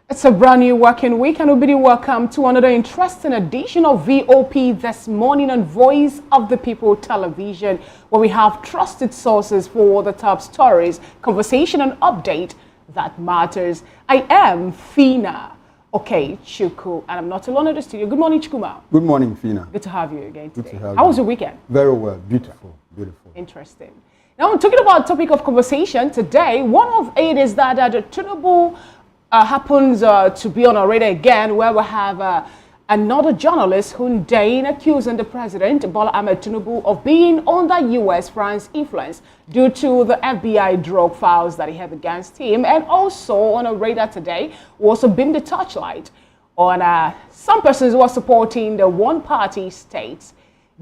It's a brand new working week and we'll be welcome to another interesting edition of VOP this morning on Voice of the People Television, where we have trusted sources for the top stories, conversation and update that matters. I am Fina Chuku, and I'm not alone in the studio. Good morning, Chukuma. Good morning, Fina. Good to have you again today. Good to have How you. was your weekend? Very well. Beautiful. Beautiful. Interesting. Now, I'm talking about topic of conversation today. One of it is that Tinubu happens to be on our radar again, where we have another journalist, Hundeyin, accusing the president, Bola Ahmed Tinubu, of being under U.S.-France influence due to the FBI drug files that he had against him. And also on our radar today, we also beam the touchlight on some persons who are supporting the one-party states.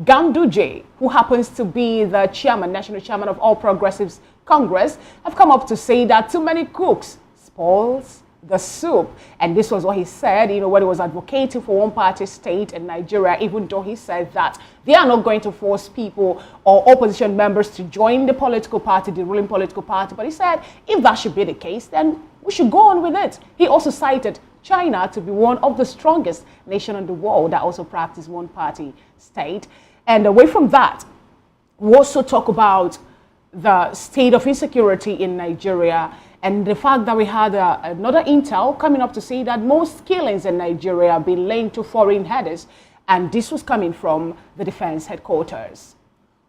Ganduje, who happens to be the national chairman of All Progressives Congress, have come up to say that too many cooks spoils the soup. And this was what he said, when he was advocating for one-party state in Nigeria, even though he said that they are not going to force people or opposition members to join the political party, the ruling political party. But he said, if that should be the case, then we should go on with it. He also cited China to be one of the strongest nations in the world that also practice one-party state. And away from that, we also talk about the state of insecurity in Nigeria and the fact that we had another intel coming up to say that most killings in Nigeria have been linked to foreign headers, and this was coming from the defense headquarters.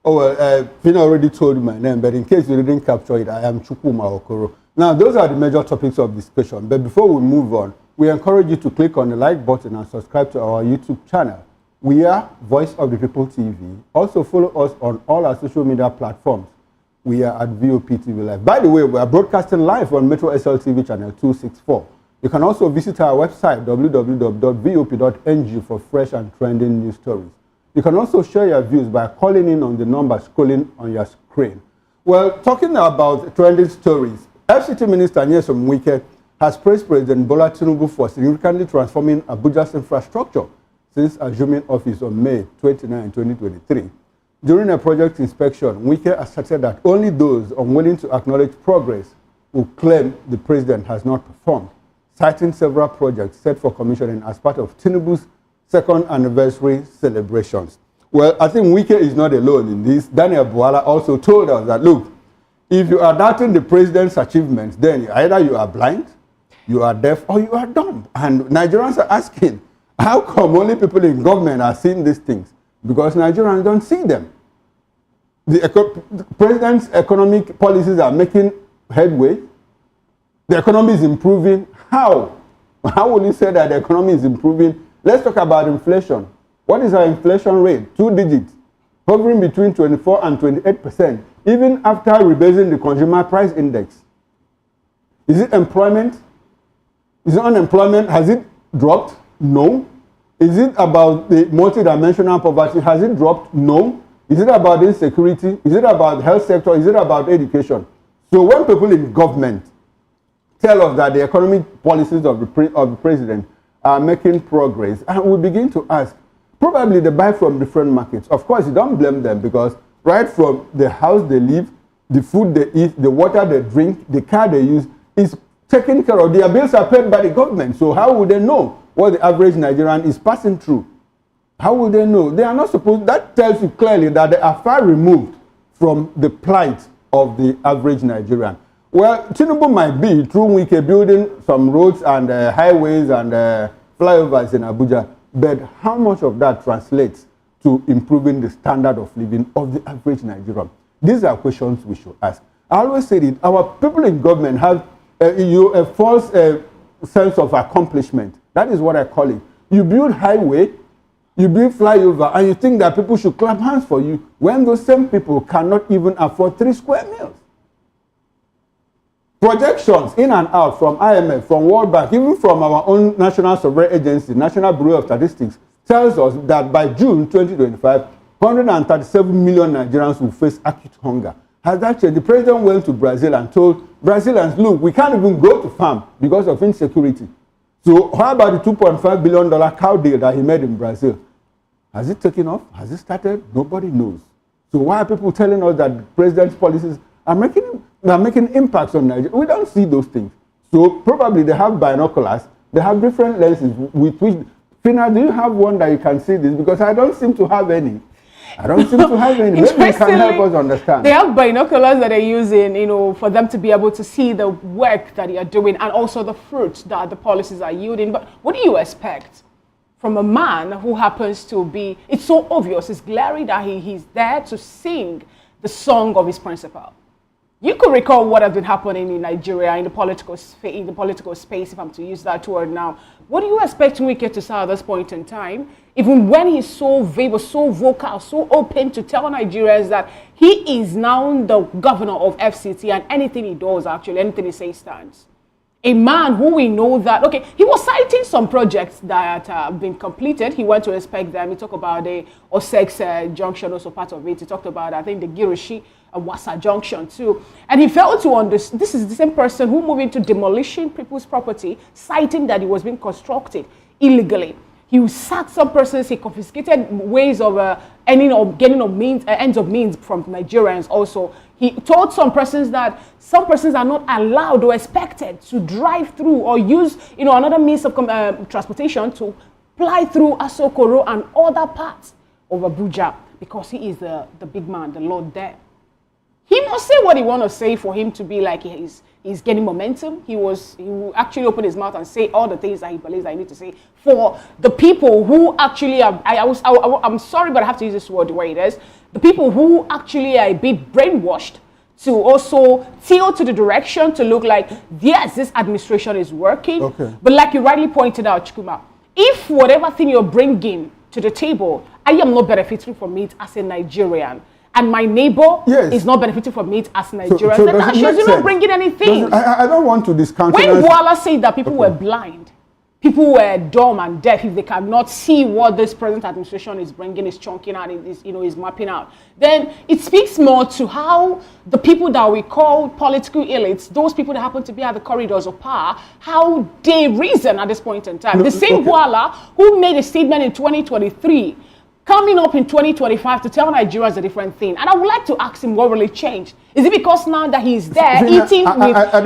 Oh, well, Pina already told you my name, but in case you didn't capture it, I am Chukuma Okoro. Now, those are the major topics of discussion, but before we move on, we encourage you to click on the like button and subscribe to our YouTube channel. We are Voice of the People TV. Also follow us on all our social media platforms. We are at VOP TV Live. By the way, we are broadcasting live on Metro SL TV channel 264. You can also visit our website, www.vop.ng, for fresh and trending news stories. You can also share your views by calling in on the number scrolling on your screen. Well, talking about trending stories, FCT Minister Nyesom Wike has praised President Bola Tinubu for significantly transforming Abuja's infrastructure since assuming office on May 29, 2023. During a project inspection, Wike asserted that only those unwilling to acknowledge progress will claim the president has not performed, citing several projects set for commissioning as part of Tinubu's second anniversary celebrations. Well, I think Wike is not alone in this. Daniel Buala also told us that, look, if you are doubting the president's achievements, then either you are blind, you are deaf, or you are dumb. And Nigerians are asking, how come only people in government are seeing these things? Because Nigerians don't see them. The president's economic policies are making headway. The economy is improving. How? How will you say that the economy is improving? Let's talk about inflation. What is our inflation rate? 2 digits, hovering between 24 and 28%, even after rebasing the consumer price index. Is it employment? Is it unemployment? Has it dropped? No. Is it about the multidimensional poverty? Has it dropped? No. Is it about insecurity? Is it about the health sector? Is it about education? So when people in government tell us that the economic policies of the president are making progress, and we begin to ask, probably they buy from different markets. Of course, you don't blame them, because right from the house they live, the food they eat, the water they drink, the car they use is taken care of. Their bills are paid by the government. So how would they know what the average Nigerian is passing through? How will they know? They are not supposed. That tells you clearly that they are far removed from the plight of the average Nigerian. Well, Tinubu might be, through Wike, building some roads and highways and flyovers in Abuja, but how much of that translates to improving the standard of living of the average Nigerian? These are questions we should ask. I always say that our people in government have a false sense of accomplishment. That is what I call it. You build highway, you build flyover, and you think that people should clap hands for you when those same people cannot even afford 3 square meals. Projections in and out from IMF, from World Bank, even from our own National Survey Agency, National Bureau of Statistics, tells us that by June 2025, 137 million Nigerians will face acute hunger. Has that changed? The president went to Brazil and told Brazilians, look, we can't even go to farm because of insecurity. So how about the $2.5 billion cow deal that he made in Brazil? Has it taken off? Has it started? Nobody knows. So why are people telling us that the president's policies are making impacts on Nigeria? We don't see those things. So probably they have binoculars They have different lenses with which. Fina, do you have one that you can see this? Because I don't seem to have any. I don't seem to have any. Maybe you can help us understand. They have binoculars that they're using, you know, for them to be able to see the work that you're doing and also the fruit that the policies are yielding. But what do you expect from a man who happens to be, it's so obvious, it's glaring that he's there to sing the song of his principal? You could recall what has been happening in Nigeria in the political space, if I'm to use that word now. What do you expect Wike to say at this point in time, even when he's so vague, so vocal, so open to tell Nigerians that he is now the governor of FCT and anything he does, actually, anything he says stands? A man who we know that, okay, he was citing some projects that have been completed. He went to inspect them. He talked about the Osex junction, also part of it. He talked about, I think, the Girishi Wasa junction too. And he failed to understand, this is the same person who moved into demolishing people's property, citing that it was being constructed illegally. He sacked some persons, he confiscated ways of ends of means from Nigerians also. He told some persons that some persons are not allowed or expected to drive through or use, you know, another means of transportation to fly through Asokoro and other parts of Abuja because he is the big man, the Lord there. He must say what he wants to say for him to be like he's getting momentum. He will actually open his mouth and say all the things that he believes I need to say for the people who actually are, I'm sorry, but I have to use this word the way it is. The people who actually are a bit brainwashed to also tilt to the direction to look like, yes, this administration is working. Okay. But like you rightly pointed out, Chukuma, if whatever thing you're bringing to the table, I am not benefiting from it as a Nigerian, and my neighbor is not benefiting from it as Nigerians, then that shows you're not bringing anything. I don't want to discount. When Boala said that people were blind, people were dumb and deaf if they cannot see what this present administration is bringing, is chunking out, is mapping out, then it speaks more to how the people that we call political elites, those people that happen to be at the corridors of power, how they reason at this point in time. The same Boala who made a statement in 2023, coming up in 2025 to tell Nigerians a different thing. And I would like to ask him what really changed. Is it because now that he's there eating with, I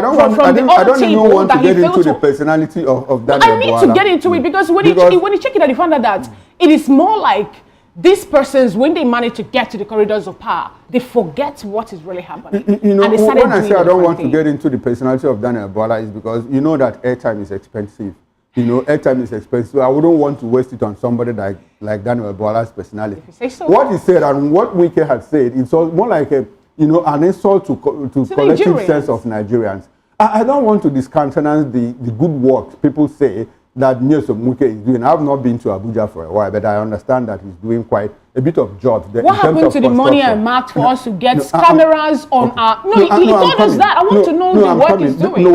don't even want to get into the personality of Daniel Boala. I need to get into it because when you check it out, you find out that it is more like these persons, when they manage to get to the corridors of power, they forget what is really happening. When I say I don't want to get into the personality of Daniel Boala is because you know that airtime is expensive. You know, airtime is expensive. I wouldn't want to waste it on somebody like Daniel Boala's personality. If you say so. What he said and what Wike had said, it's more like an insult to collective Nigerians. Sense of Nigerians. I don't want to discountenance the good work people say that Nyesom Wike is doing. I've not been to Abuja for a while, but I understand that he's doing quite a bit of jobs there. What happened to the money I marked for us to get cameras on our... No, he told us that. I want to know the work he's doing.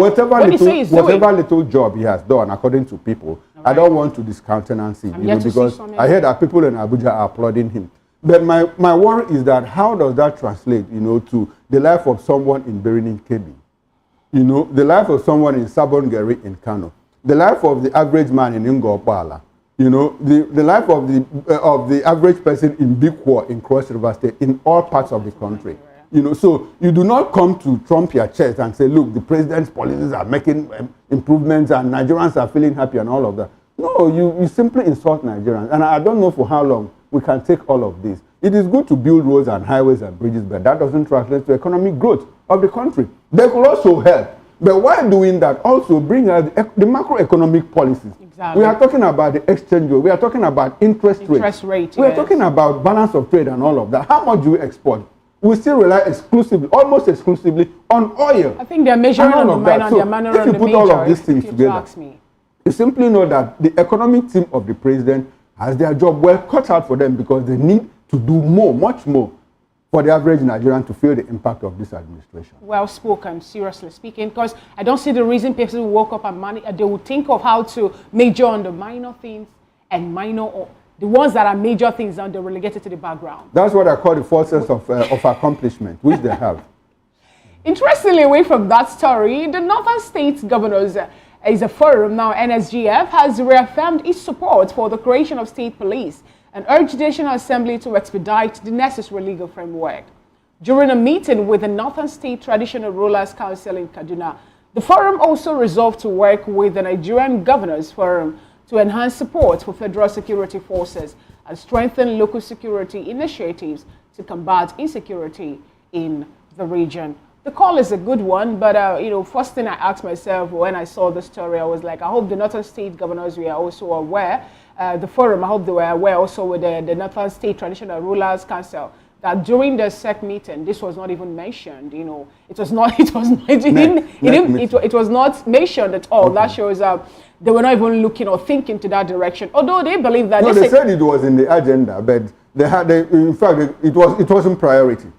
Whatever little job he has done, according to people, right. I don't want to discountenance him, because I heard that people in Abuja are applauding him. But my worry is that how does that translate, to the life of someone in Birnin Kebbi? The life of someone in Sabongeri in Kano. The life of the average man in Ngopala, the life of the average person in Bikwa in Cross River State, in all parts of the country. So you do not come to trump your chest and say, look, the president's policies are making improvements and Nigerians are feeling happy and all of that. No, you simply insult Nigerians. And I don't know for how long we can take all of this. It is good to build roads and highways and bridges, but that doesn't translate to economic growth of the country. They could also help. But while doing that, also bring out the macroeconomic policies. Exactly. We are talking about the exchange rate. We are talking about interest rate. We are talking about balance of trade and all of that. How much do we export? We still rely almost exclusively on oil. I think they're measuring on the minor and they're measuring on the major. If you put all of these things together, you simply know that the economic team of the president has their job well cut out for them because they need to do more, much more, for the average Nigerian to feel the impact of this administration. Well spoken, seriously speaking, because I don't see the reason people woke up and they would think of how to major on the minor things and the ones that are major things and they're relegated to the background. That's what I call the false sense of accomplishment, which they have. Interestingly, away from that story, the Northern States Governors is a forum now. NSGF has reaffirmed its support for the creation of state police and urged the National Assembly to expedite the necessary legal framework. During a meeting with the Northern State Traditional Rulers Council in Kaduna, The forum also resolved to work with the Nigerian Governors Forum to enhance support for federal security forces and strengthen local security initiatives to combat insecurity in the region. The call is a good one, but you know, first thing I asked myself when I saw the story, I was like, I hope the Northern State governors were also aware. The forum, I hope they were aware also with the Northern State Traditional Rulers Council, that during the SEC meeting, this was not even mentioned. You know, it was not mentioned at all. Okay. That shows they were not even looking or thinking to that direction. Although they believe that. No, they said it was in the agenda, but in fact, it wasn't priority.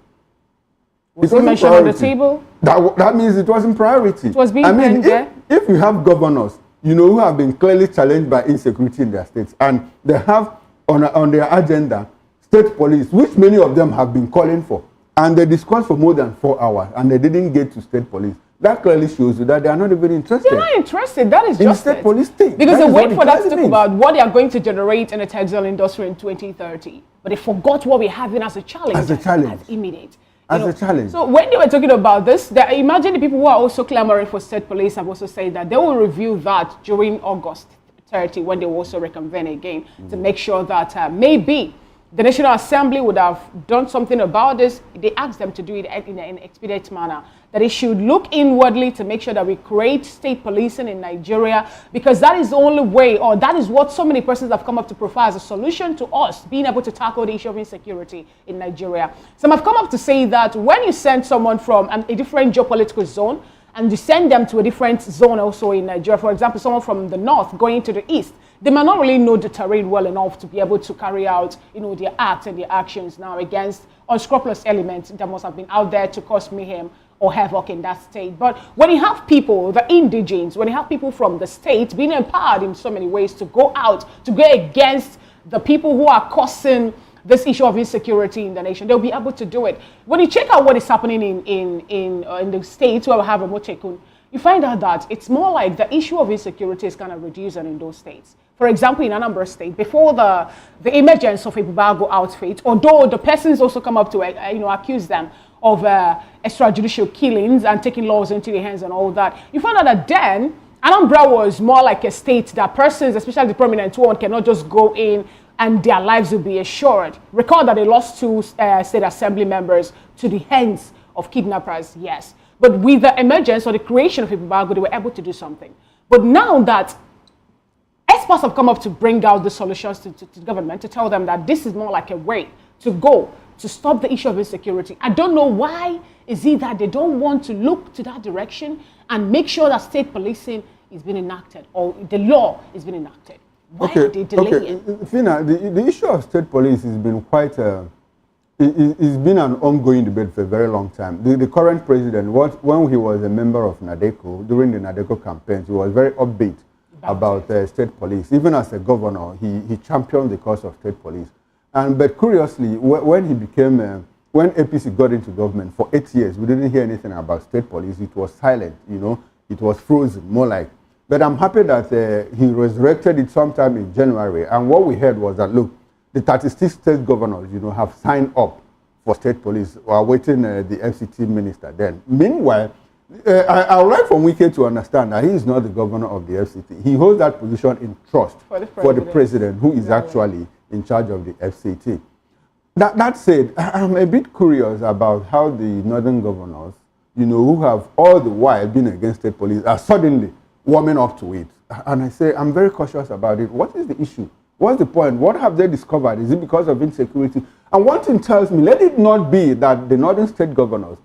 Was it mentioned on the table? That means it wasn't priority. It was being if you have governors, you know, who have been clearly challenged by insecurity in their states, and they have on their agenda state police, which many of them have been calling for, and they discussed for more than 4 hours, and they didn't get to state police. That clearly shows you that they are not even interested. They're not interested. That is just state police state. Because they wait for that to talk about what they are going to generate in the textile industry in 2030, but they forgot what we're having as a challenge. As immediate. As a challenge. So when they were talking about this, imagine the people who are also clamoring for state police have also said that they will review that during August 30 when they will also reconvene again to make sure that maybe the National Assembly would have done something about this. They asked them to do it in an expedite manner, that they should look inwardly to make sure that we create state policing in Nigeria, because that is the only way, or that is what so many persons have come up to profile as a solution to us being able to tackle the issue of insecurity in Nigeria. Some have come up to say that when you send someone from a different geopolitical zone and you send them to a different zone also in Nigeria, for example, someone from the north going to the east, they might not really know the terrain well enough to be able to carry out, you know, their acts and their actions now against unscrupulous elements that must have been out there to cause mayhem or havoc in that state. But when you have people, the indigenes, when you have people from the state being empowered in so many ways to go out, to go against the people who are causing this issue of insecurity in the nation, they'll be able to do it. When you check out what is happening in the states where we have a Motekun, you find out that it's more like the issue of insecurity is kind of reducing in those states. For example, in Anambra State, before the emergence of a Bubago outfit, although the persons also come up to accuse them of extrajudicial killings and taking laws into their hands and all that, you find out that then Anambra was more like a state that persons, especially the prominent one, cannot just go in and their lives will be assured. Recall that they lost 2 state assembly members to the hands of kidnappers, yes. But with the emergence or the creation of Ibubago, they were able to do something. But now that experts have come up to bring out the solutions to the government, to tell them that this is more like a way to go to stop the issue of insecurity. I don't know why is it that they don't want to look to that direction and make sure that state policing is being enacted or the law is being enacted. Why are they delaying it? Fina, the issue of state police has been quite it's been an ongoing debate for a very long time. The current president, when he was a member of NADECO, during the NADECO campaigns, he was very upbeat about state police. Even as a governor, he championed the cause of state police. But curiously, when he became, when APC got into government for 8 years, we didn't hear anything about state police. It was silent, you know, it was frozen, more like. But I'm happy that he resurrected it sometime in January. And what we heard was that, look, the 36 state governors, you know, have signed up for state police. We are waiting the FCT minister then. Meanwhile, I would like for Wike to understand that he is not the governor of the FCT. He holds that position in trust for the president, who is actually in charge of the FCT. That said, I'm a bit curious about how the northern governors, you know, who have all the while been against state police, are suddenly warming up to it. And I say, I'm very cautious about it. What is the issue? What's the point? What have they discovered? Is it because of insecurity? And one thing tells me, let it not be that the northern state governors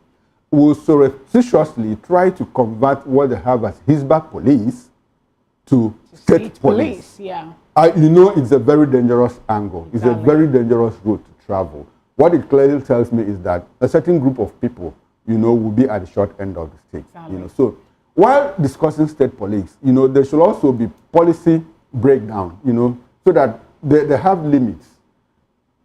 will surreptitiously try to convert what they have as Hisba police to state police. Yeah. You know, it's a very dangerous angle. It's a very dangerous route to travel. What it clearly tells me is that a certain group of people, you know, will be at the short end of the stick. You know, so while discussing state police, you know, there should also be policy breakdown, you know, so that they have limits.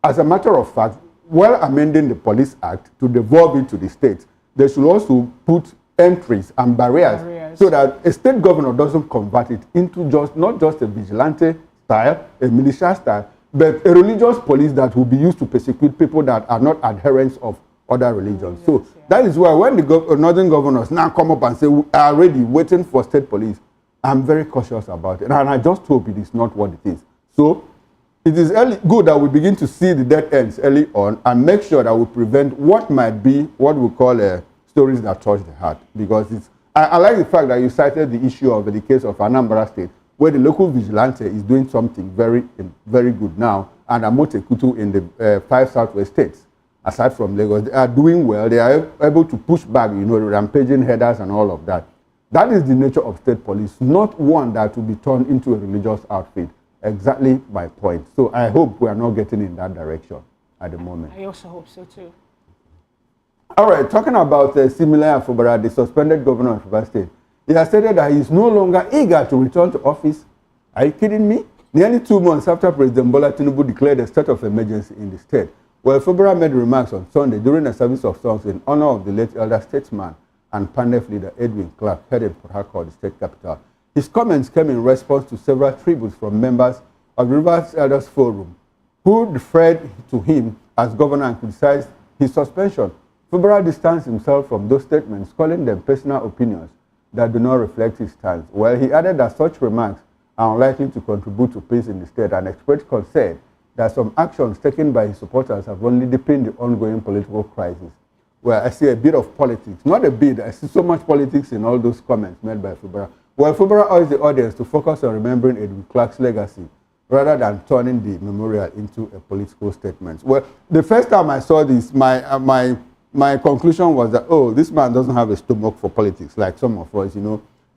As a matter of fact, while amending the Police Act to devolve it to the states, they should also put entries and barriers so that a state governor doesn't convert it into not just a vigilante style, a militia style, but a religious police that will be used to persecute people that are not adherents of other religions. So that is why when the northern governors now come up and say, we are ready, waiting for state police, I'm very cautious about it. And I just hope it is not what it is. So it is good that we begin to see the dead ends early on and make sure that we prevent what might be what we call stories that touch the heart. Because I like the fact that you cited the issue of the case of Anambra State, where the local vigilante is doing something very, very good now, and Amote Kutu in the 5 southwest states, aside from Lagos, they are doing well. They are able to push back, rampaging headers and all of that. That is the nature of state police, not one that will be turned into a religious outfit. Exactly my point. So I hope we are not getting in that direction at the moment. I also hope so too. All right, talking about similar Fubara, the suspended governor of Fubara State, he has stated that he is no longer eager to return to office. Are you kidding me? Nearly 2 months after President Bola Tinubu declared a state of emergency in the state, well, Fubara made remarks on Sunday during a service of songs in honor of the late elder statesman and PANDEF leader Edwin Clark, heading Port Harcourt, the state capital. His comments came in response to several tributes from members of the Rivers Elders Forum, who referred to him as governor and criticized his suspension. Fubara distanced himself from those statements, calling them personal opinions that do not reflect his stance. Well, he added that such remarks are unlikely to contribute to peace in the state and expressed concern that some actions taken by his supporters have only deepened the ongoing political crisis. Well, I see a bit of politics, not a bit, I see so much politics in all those comments made by Fubara. Well, Fubara urged the audience to focus on remembering Edwin Clark's legacy rather than turning the memorial into a political statement. Well, the first time I saw this, my conclusion was that, oh, this man doesn't have a stomach for politics like some of us,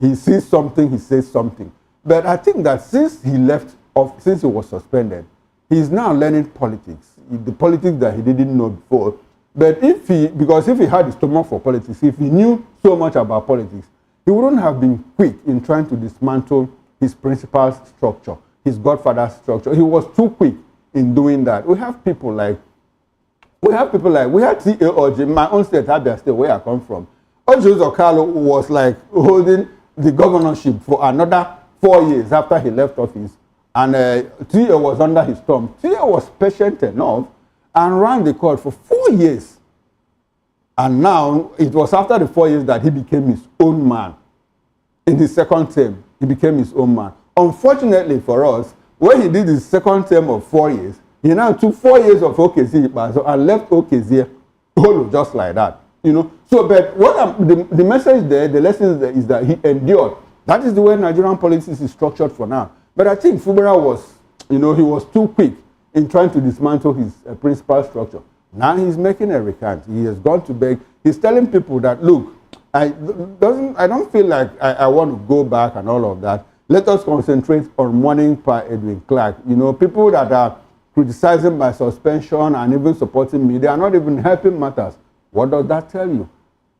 He sees something, he says something. But I think that since he left off, since he was suspended, he's now learning politics, the politics that he didn't know before. But because if he had a stomach for politics, if he knew so much about politics, he wouldn't have been quick in trying to dismantle his principal's structure, his godfather's structure. He was too quick in doing that. We had T.A. Oji, my own state, Abia State, where I come from. Ojo Zokalo was like holding the governorship for another 4 years after he left office. And T.A. was under his thumb. T.A. was patient enough and ran the court for 4 years. And now, it was after the 4 years that he became his own man. In his second term, he became his own man. Unfortunately for us, when he did his second term of 4 years, he now took 4 years of OKZ and left OKZ just like that. So, but the message there, the lesson there is that he endured. That is the way Nigerian politics is structured for now. But I think Fubara was, he was too quick in trying to dismantle his principal structure. Now he's making a recant. He has gone to beg. He's telling people that, look, I don't feel like I want to go back and all of that. Let us concentrate on mourning Pa Edwin Clark. People that are criticizing my suspension and even supporting me, they are not even helping matters. What does that tell you?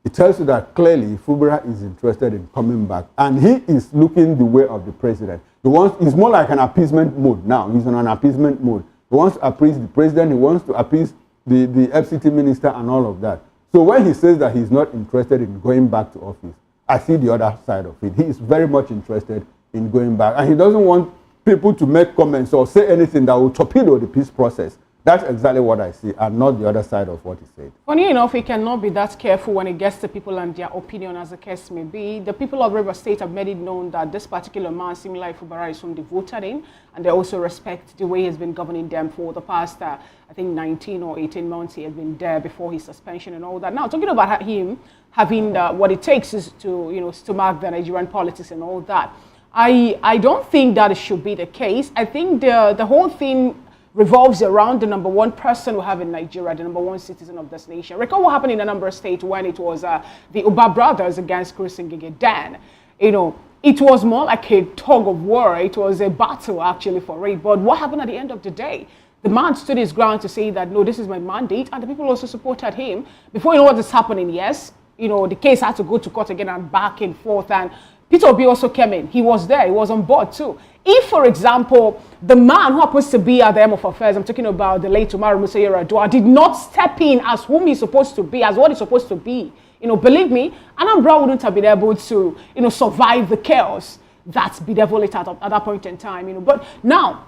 It tells you that clearly Fubara is interested in coming back, and he is looking the way of the president. He's more like an appeasement mode now. He's on an appeasement mode. He wants to appease the president. He wants to appease the FCT minister and all of that. So when he says that he's not interested in going back to office, I see the other side of it. He is very much interested in going back, and he doesn't want people to make comments or say anything that will torpedo the peace process. That's exactly what I see, and not the other side of what he said. Funny enough, he cannot be that careful when it gets to people and their opinion, as the case may be. The people of River State have made it known that this particular man, similar like Fubara, is whom they voted in, and they also respect the way he's been governing them for the past, I think, 19 or 18 months. He had been there before his suspension and all that. Now, talking about him having what it takes is to, stomach the Nigerian politics and all that. I don't think that it should be the case. I think the whole thing revolves around the number one person we have in Nigeria, the number one citizen of this nation. Recall what happened in Anambra State when it was the Uba brothers against Chris Ngige Dan. It was more like a tug of war. It was a battle actually for it. But what happened at the end of the day? The man stood his ground to say that, no, this is my mandate, and the people also supported him. Before you know what is happening, yes, the case had to go to court again and back and forth, and Peter Obi also came in. He was there. He was on board too. If, for example, the man who happens to be at the helm of affairs, I'm talking about the late Umaru Musa Yar'Adua, did not step in as whom he's supposed to be, as what he's supposed to be, believe me, Anambra wouldn't have been able to, survive the chaos that's bedeviled at that point in time, But now,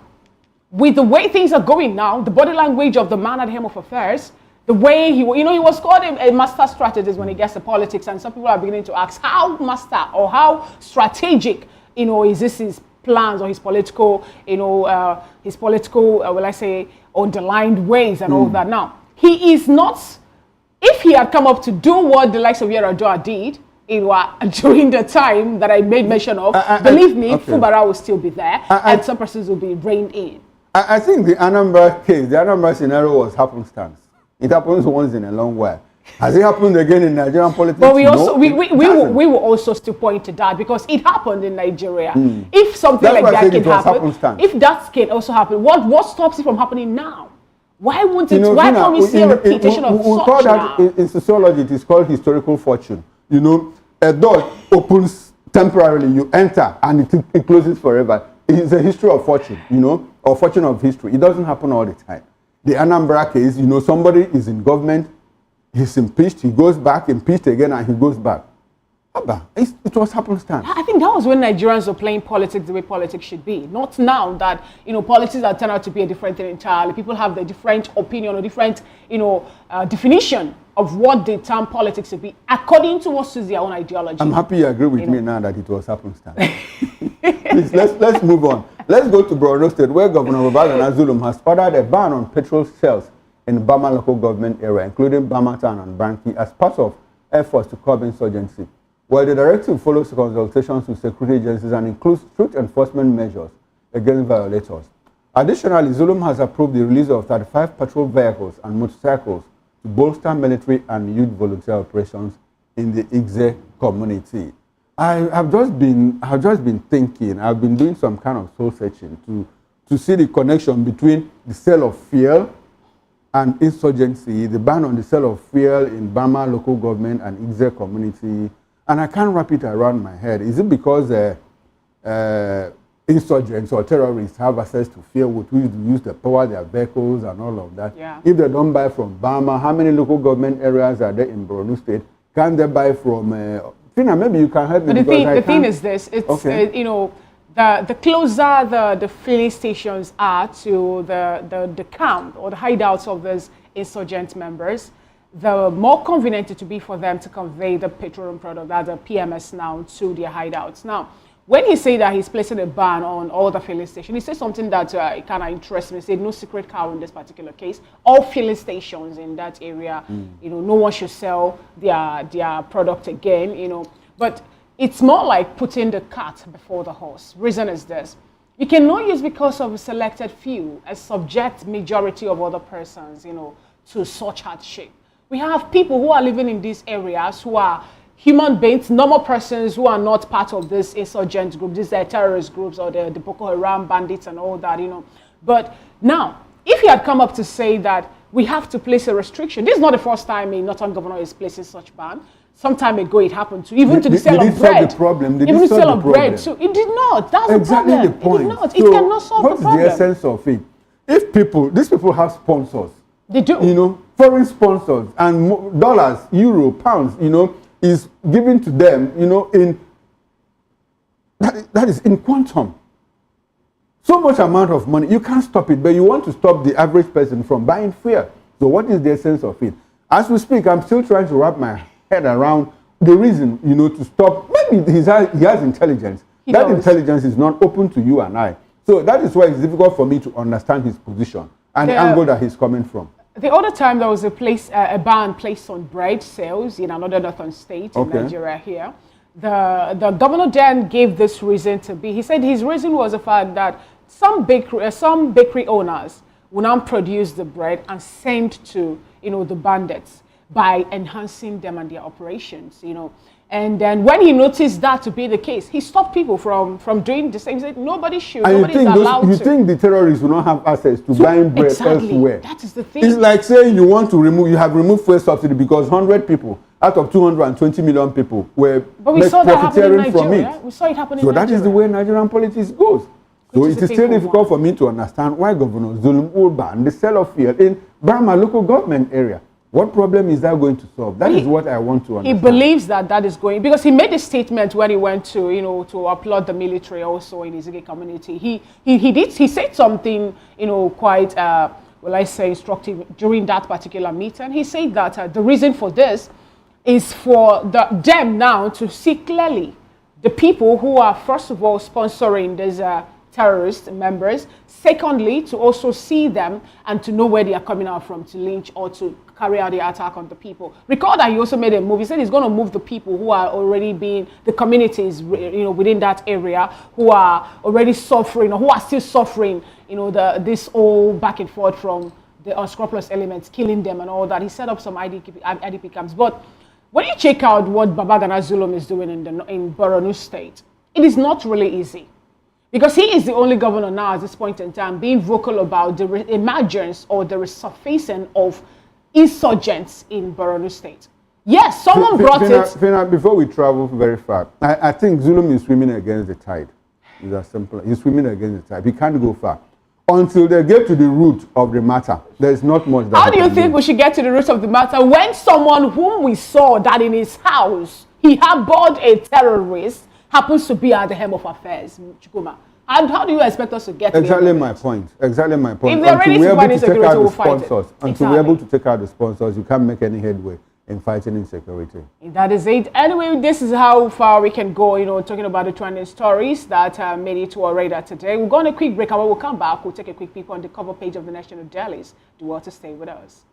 with the way things are going now, the body language of the man at the helm of affairs, the way he was called a master strategist when he gets to politics, and some people are beginning to ask how master or how strategic, is this his plans or his political, will I say, underlined ways and all that. Now, he is not, if he had come up to do what the likes of Yar'Adua did, during the time that I made mention of, believe me, Fubara will still be there, and some persons will be reined in. I think the Anambra case, the Anambra scenario was happenstance. It happens once in a long while. Has it happened again in Nigerian politics? But we will also still point to that because it happened in Nigeria. If something like that can happen, if that can also happen, what stops it from happening now? Why won't it? Why can't we see a repetition of such call that in sociology, it is called historical fortune. A door opens temporarily, you enter, and it closes forever. It is a history of fortune, or fortune of history. It doesn't happen all the time. The Anambra case, somebody is in government, he's impeached, he goes back, impeached again, and he goes back. It was happenstance. I think that was when Nigerians were playing politics the way politics should be. Not now that, politics have turned out to be a different thing entirely. People have a different opinion or different, definition of what the term politics should be, according to what suits their own ideology. I'm happy you agree with me now that it was happenstance. Please, let's move on. Let's go to Borno State, where Governor Babagana Zulum has ordered a ban on petrol sales in Bama local government area, including Bama Town and Branki, as part of efforts to curb insurgency. While the directive follows consultations with security agencies and includes strict enforcement measures against violators. Additionally, Zulum has approved the release of 35 patrol vehicles and motorcycles to bolster military and youth volunteer operations in the Igze community. I've just been thinking, I've been doing some kind of soul searching to see the connection between the sale of fuel and insurgency, the ban on the sale of fuel in Bama local government and Igze community, and I can't wrap it around my head. Is it because insurgents or terrorists have access to fuel with which to use to power their vehicles and all of that? Yeah. If they don't buy from Bama, how many local government areas are there in Borno State? Can they buy from... Fina, maybe you can help me. But the thing is this, it's, the closer the filling stations are to the camp or the hideouts of these insurgent members, the more convenient it will be for them to convey the petroleum product, that's the PMS now, to their hideouts. Now, when he said that he's placing a ban on all the filling stations, he said something that kind of interests me. He said no secret cow in this particular case. All filling stations in that area, no one should sell their product again, But it's more like putting the cart before the horse. Reason is this. You cannot use because of a selected few a subject majority of other persons, to such hardship. We have people who are living in these areas who are human beings, normal persons who are not part of this insurgent group, these terrorist groups or the Boko Haram bandits and all that, But now, if he had come up to say that we have to place a restriction, this is not the first time a Northern governor is placing such ban. Some time ago it happened to, even to the sale of bread. Solve the problem? Even the sale of bread too. It did not. That's exactly the point. It did not. It cannot solve the problem. What's the essence of it? If these people have sponsors. They do. Foreign sponsors and dollars, euro, pounds, is given to them, in that is in quantum. So much amount of money, you can't stop it, but you want to stop the average person from buying fuel. So what is the essence of it? As we speak, I'm still trying to wrap my head around the reason, to stop. Maybe he has intelligence. That intelligence is not open to you and I. So that is why it's difficult for me to understand his position and the angle that he's coming from. The other time there was a ban placed on bread sales in another northern state in Nigeria here. The governor then gave this reason to be. He said his reason was the fact that some bakery owners will now produce the bread and send to the bandits by enhancing them and their operations. And then when he noticed that to be the case, he stopped people from doing the same. He said nobody should, nobody is allowed to. You think the terrorists will not have access to buying bread elsewhere? That is the thing. It's like saying you have removed fuel subsidy because 100 people out of 220 million people were profiteering from it. We saw it happen in Nigeria. So that is the way Nigerian politics goes. So it is still difficult for me to understand why Governor Zulum will ban the sale of fuel in Burma local government area. What problem is that going to solve? That is what I want to understand. He believes that is going, because he made a statement when he went to, to applaud the military also in his community. He said something, quite will I say, instructive during that particular meeting. He said that the reason for this is for them now to see clearly the people who are, first of all, sponsoring these terrorist members. Secondly, to also see them and to know where they are coming out from to lynch or to carry out the attack on the people. Recall that he also made a move. He said he's going to move the people who are already being, the communities, within that area who are already suffering or who are still suffering, this whole back and forth from the unscrupulous elements, killing them and all that. He set up some IDP camps. But when you check out what Babagana Zulum is doing in Borno State, it is not really easy. Because he is the only governor now at this point in time being vocal about the emergence or the resurfacing of insurgents in Borno State. Yes, someone brought it. Before we travel very far, I think Zulum is swimming against the tide. It's as simple. He's swimming against the tide. He can't go far. Until they get to the root of the matter, there is not much that How do you think we should get to the root of the matter when someone whom we saw that in his house, he harbored a terrorist, happens to be at the helm of affairs, Chukuma? And how do you expect us to get to Exactly my point. Exactly my point. If they're ready to fight insecurity, we'll fight it. Until we're able to take out the sponsors, you can't make any headway in fighting insecurity. That is it. Anyway, this is how far we can go, talking about the trending stories that made it to our radar today. We'll go on a quick break, and when we'll come back, we'll take a quick peek on the cover page of the National Dailies. Do well to stay with us.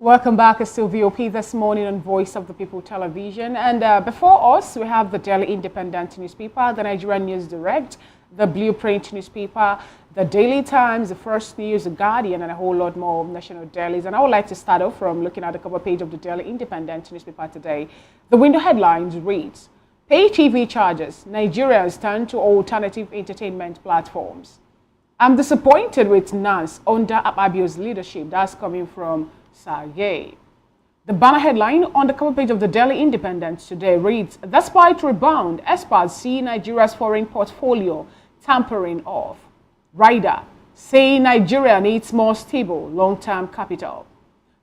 Welcome back. It's still VOP this morning on Voice of the People Television. And before us, we have the Daily Independent newspaper, the Nigerian News Direct, the Blueprint newspaper, the Daily Times, the First News, the Guardian, and a whole lot more of national dailies. And I would like to start off from looking at the cover page of the Daily Independent newspaper today. The window headlines reads, Pay TV charges, Nigerians turn to alternative entertainment platforms. I'm disappointed with NANS under Ababio's leadership. That's coming from Saye. The banner headline on the cover page of the Daily Independent today reads, Despite rebound, experts see Nigeria's foreign portfolio tampering off. Rider, say Nigeria needs more stable long-term capital.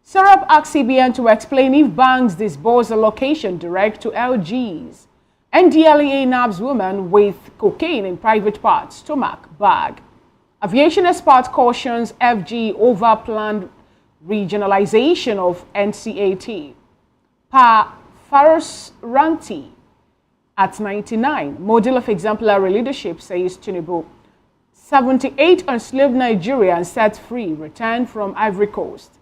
Serap asks CBN to explain if banks disburse allocation direct to LGs. NDLEA nabs woman with cocaine in private part, stomach, bag. Aviation expert cautions FG over planned regionalization of NCAT. Faros Ranti at 99, model of exemplary leadership, says Tinubu. 78 enslaved Nigerians set free, returned from Ivory Coast.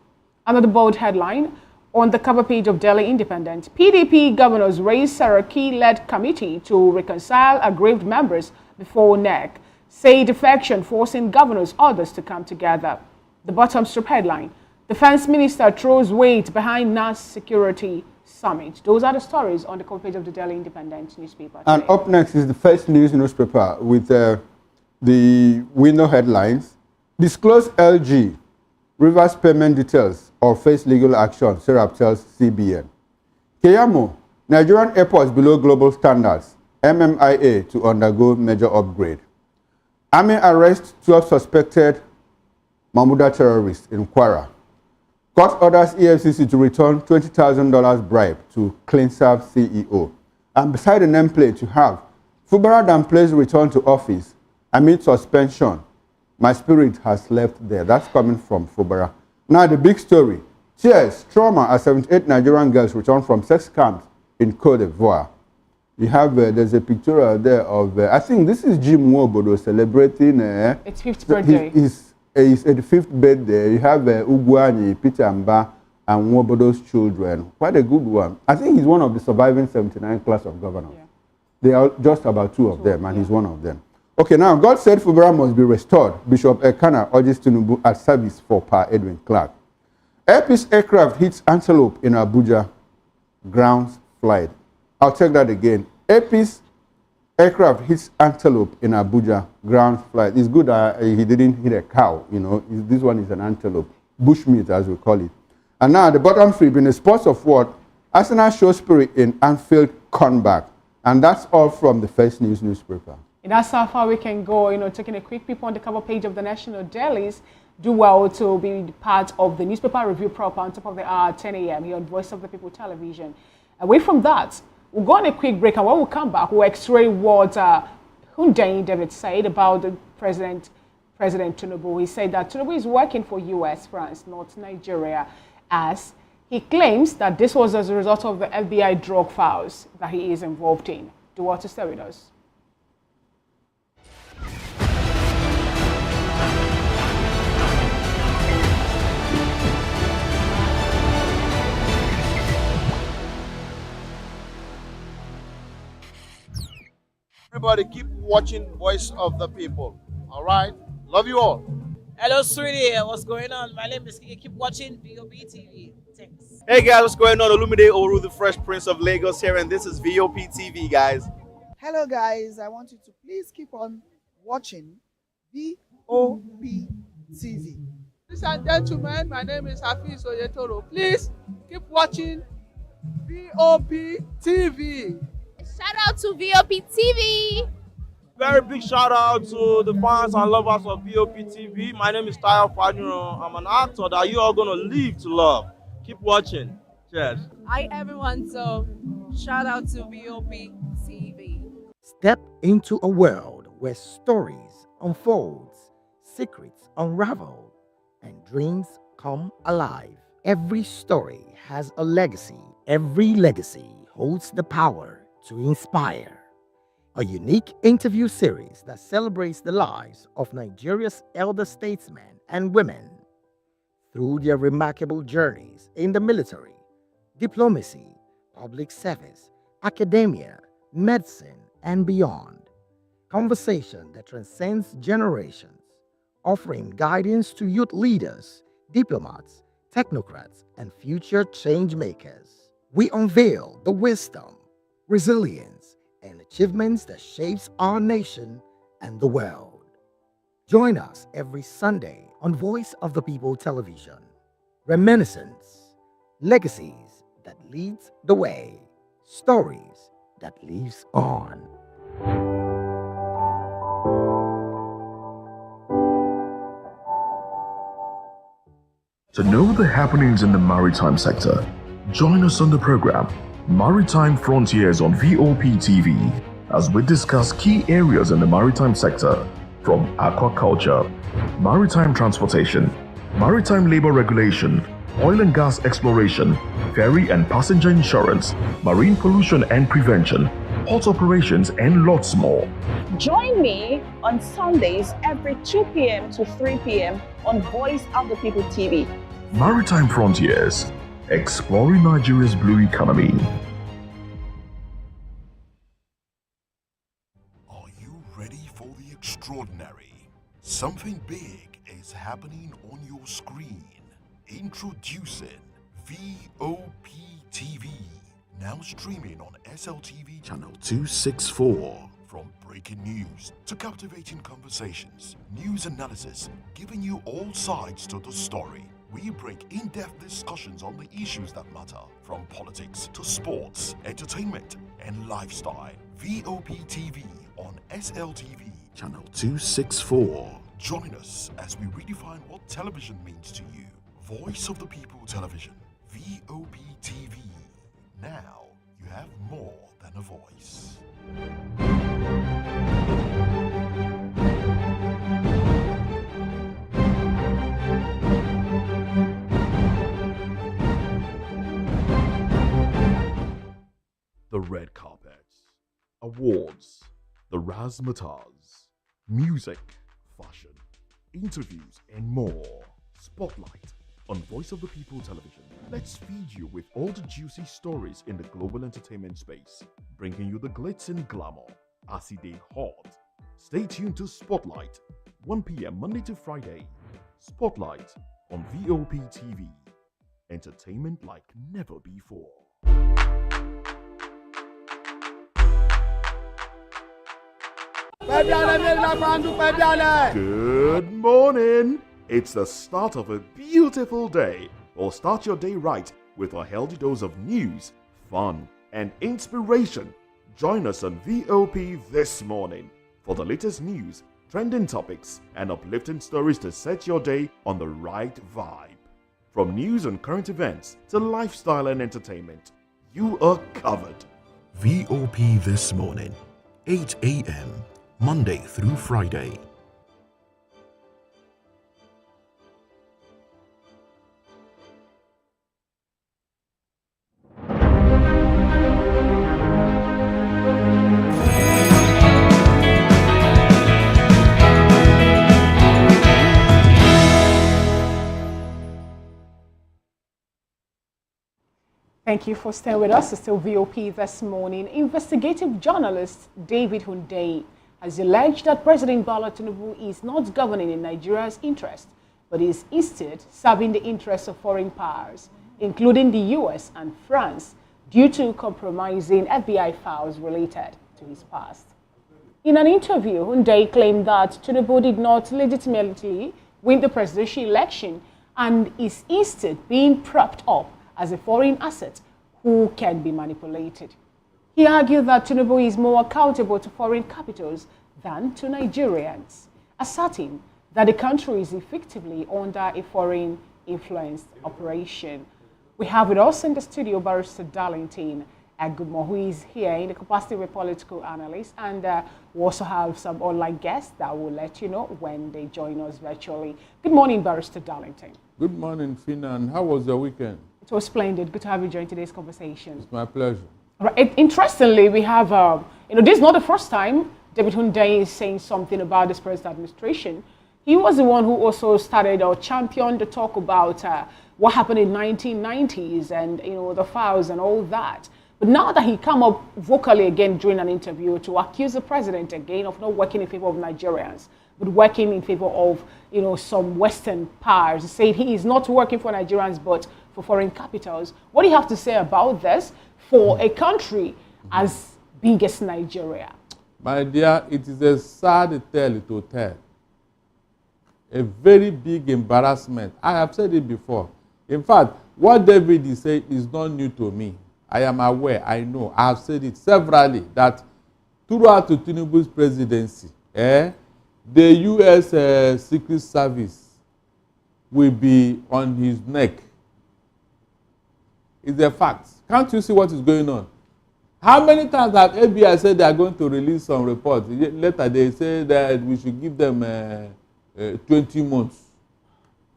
Another bold headline on the cover page of Daily Independent. PDP governors raise Saraki-led committee to reconcile aggrieved members before NEC. Say defection forcing governors' orders to come together. The bottom strip headline. Defense Minister throws weight behind NAS Security Summit. Those are the stories on the cover page of the Daily Independent newspaper today. And up next is the First News newspaper with the window headlines. Disclose LG. Reverse payment details or face legal action, Serap tells CBN. Keyamo. Nigerian airports below global standards. MMIA to undergo major upgrade. Army arrest 12 suspected Mahmuda terrorists in Kwara. Court orders EFCC to return $20,000 bribe to CleanServe CEO. And beside the nameplate you have, Fubara downplays return to office amid suspension. My spirit has left there. That's coming from Fubara. Now the big story. Tears, trauma as 78 Nigerian girls return from sex camps in Cote d'Ivoire. You have, there's a picture there of, I think this is Jim Wobodo celebrating. It's 5th birthday. His 85th birthday. You have Ugwani, Peter Mba, and Wobodo's children. Quite a good one. I think he's one of the surviving 79 class of governors. Yeah. There are just about two of them, and he's one of them. Okay, now, God said Fubara must be restored. Bishop Ekana urges Tinubu at service for Pa Edwin Clark. Air Peace aircraft hits Antelope in Abuja. Grounds flight. I'll take that again. Air Peace Aircraft hits antelope in Abuja, ground flight. It's good that he didn't hit a cow, you know. This one is an antelope, bushmeat as we call it. And now the bottom three, in the sports of what? Arsenal show spirit in Anfield comeback. And that's all from the First News newspaper. And that's how far we can go, you know, taking a quick peep on the cover page of the National Dailies. Do well to be part of the newspaper review proper on top of the hour at 10 a.m. here on Voice of the People Television. Away from that, we'll go on a quick break, and when we come back, we'll x-ray what Hundeyin David said about the President Tinubu. He said that Tinubu is working for US, France, not Nigeria, as he claims that this was as a result of the FBI drug files that he is involved in. Do what to stay with us. Everybody keep watching Voice of the People. All right? Love you all. Hello, sweetie. What's going on? My name is Kiki. Keep watching VOP TV. Thanks. Hey guys, what's going on? Olumide Oru, the Fresh Prince of Lagos here, and this is VOP TV, guys. Hello guys, I want you to please keep on watching VOP TV. Ladies and gentlemen, my name is Hafiz Oyetoro. Please keep watching VOP TV. Shout out to VOP TV. Very big shout out to the fans and lovers of VOP TV. My name is Tayo Fajuro. I'm an actor that you are going to live to love. Keep watching. Cheers. Hi everyone, so shout out to VOP TV. Step into a world where stories unfold, secrets unravel, and dreams come alive. Every story has a legacy. Every legacy holds the power to inspire. A unique interview series that celebrates the lives of Nigeria's elder statesmen and women through their remarkable journeys in the military, diplomacy, public service, academia, medicine, and beyond. Conversation that transcends generations, offering guidance to youth leaders, diplomats, technocrats, and future change makers. We unveil the wisdom, resilience, and achievements that shapes our nation and the world. Join us every Sunday on Voice of the People Television. Reminiscence, legacies that leads the way, stories that lives on. To know the happenings in the maritime sector, join us on the program Maritime Frontiers on VOP TV as we discuss key areas in the maritime sector from aquaculture, maritime transportation, maritime labor regulation, oil and gas exploration, ferry and passenger insurance, marine pollution and prevention, port operations, and lots more. Join me on Sundays every 2 p.m. to 3 p.m. on Voice of the People TV. Maritime Frontiers, exploring Nigeria's blue economy. Are you ready for the extraordinary? Something big is happening on your screen. Introducing VOP TV, now streaming on SLTV channel 264. From breaking news to captivating conversations, news analysis, giving you all sides to the story. We bring in-depth discussions on the issues that matter, from politics to sports, entertainment, and lifestyle. VOP TV on SLTV channel 264. Join us as we redefine what television means to you. Voice of the People Television, VOP TV. Now you have more than a voice. The red carpets, awards, the razzmatazz, music, fashion, interviews, and more. Spotlight on Voice of the People Television. Let's feed you with all the juicy stories in the global entertainment space, bringing you the glitz and glamour as it is hot. Stay tuned to Spotlight, 1 p.m. Monday to Friday. Spotlight on VOP TV. Entertainment like never before. Good morning. It's the start of a beautiful day. Or start your day right with a healthy dose of news, fun, and inspiration. Join us on VOP this morning for the latest news, trending topics, and uplifting stories to set your day on the right vibe. From news and current events to lifestyle and entertainment, you are covered. VOP This Morning, 8 a.m., Monday through Friday. Thank you for staying with us. It's still VOP This Morning. Investigative journalist David Hundeyin has alleged that President Bola Tinubu is not governing in Nigeria's interest, but is instead serving the interests of foreign powers, including the US and France, due to compromising FBI files related to his past. In an interview, Hundeyin claimed that Tinubu did not legitimately win the presidential election and is instead being propped up as a foreign asset who can be manipulated. He argued that Tinubu is more accountable to foreign capitals than to Nigerians, asserting that the country is effectively under a foreign influence operation. We have with us in the studio Barrister Darlington Agumo, who is here in the capacity of a political analyst, and we also have some online guests that will let you know when they join us virtually. Good morning, Barrister Darlington. Good morning, Fina, and how was your weekend? It was splendid. Good to have you join today's conversation. It's my pleasure. Right. Interestingly, we have, this is not the first time David Hundeyin is saying something about this present administration. He was the one who also started or championed the talk about what happened in 1990s and, the files and all that. But now that he come up vocally again during an interview to accuse the president again of not working in favor of Nigerians, but working in favor of, some Western powers, he said he is not working for Nigerians, but for foreign capitals. What do you have to say about this for a country as big as Nigeria? My dear, it is a sad tale to tell. A very big embarrassment. I have said it before. In fact, what David is saying is not new to me. I am aware, I know, I have said it severally, that throughout the Tinubu's presidency, the U.S. Secret Service will be on his neck. It's a fact. Can't you see what is going on? How many times have FBI said they are going to release some reports? Later they say that we should give them 20 months.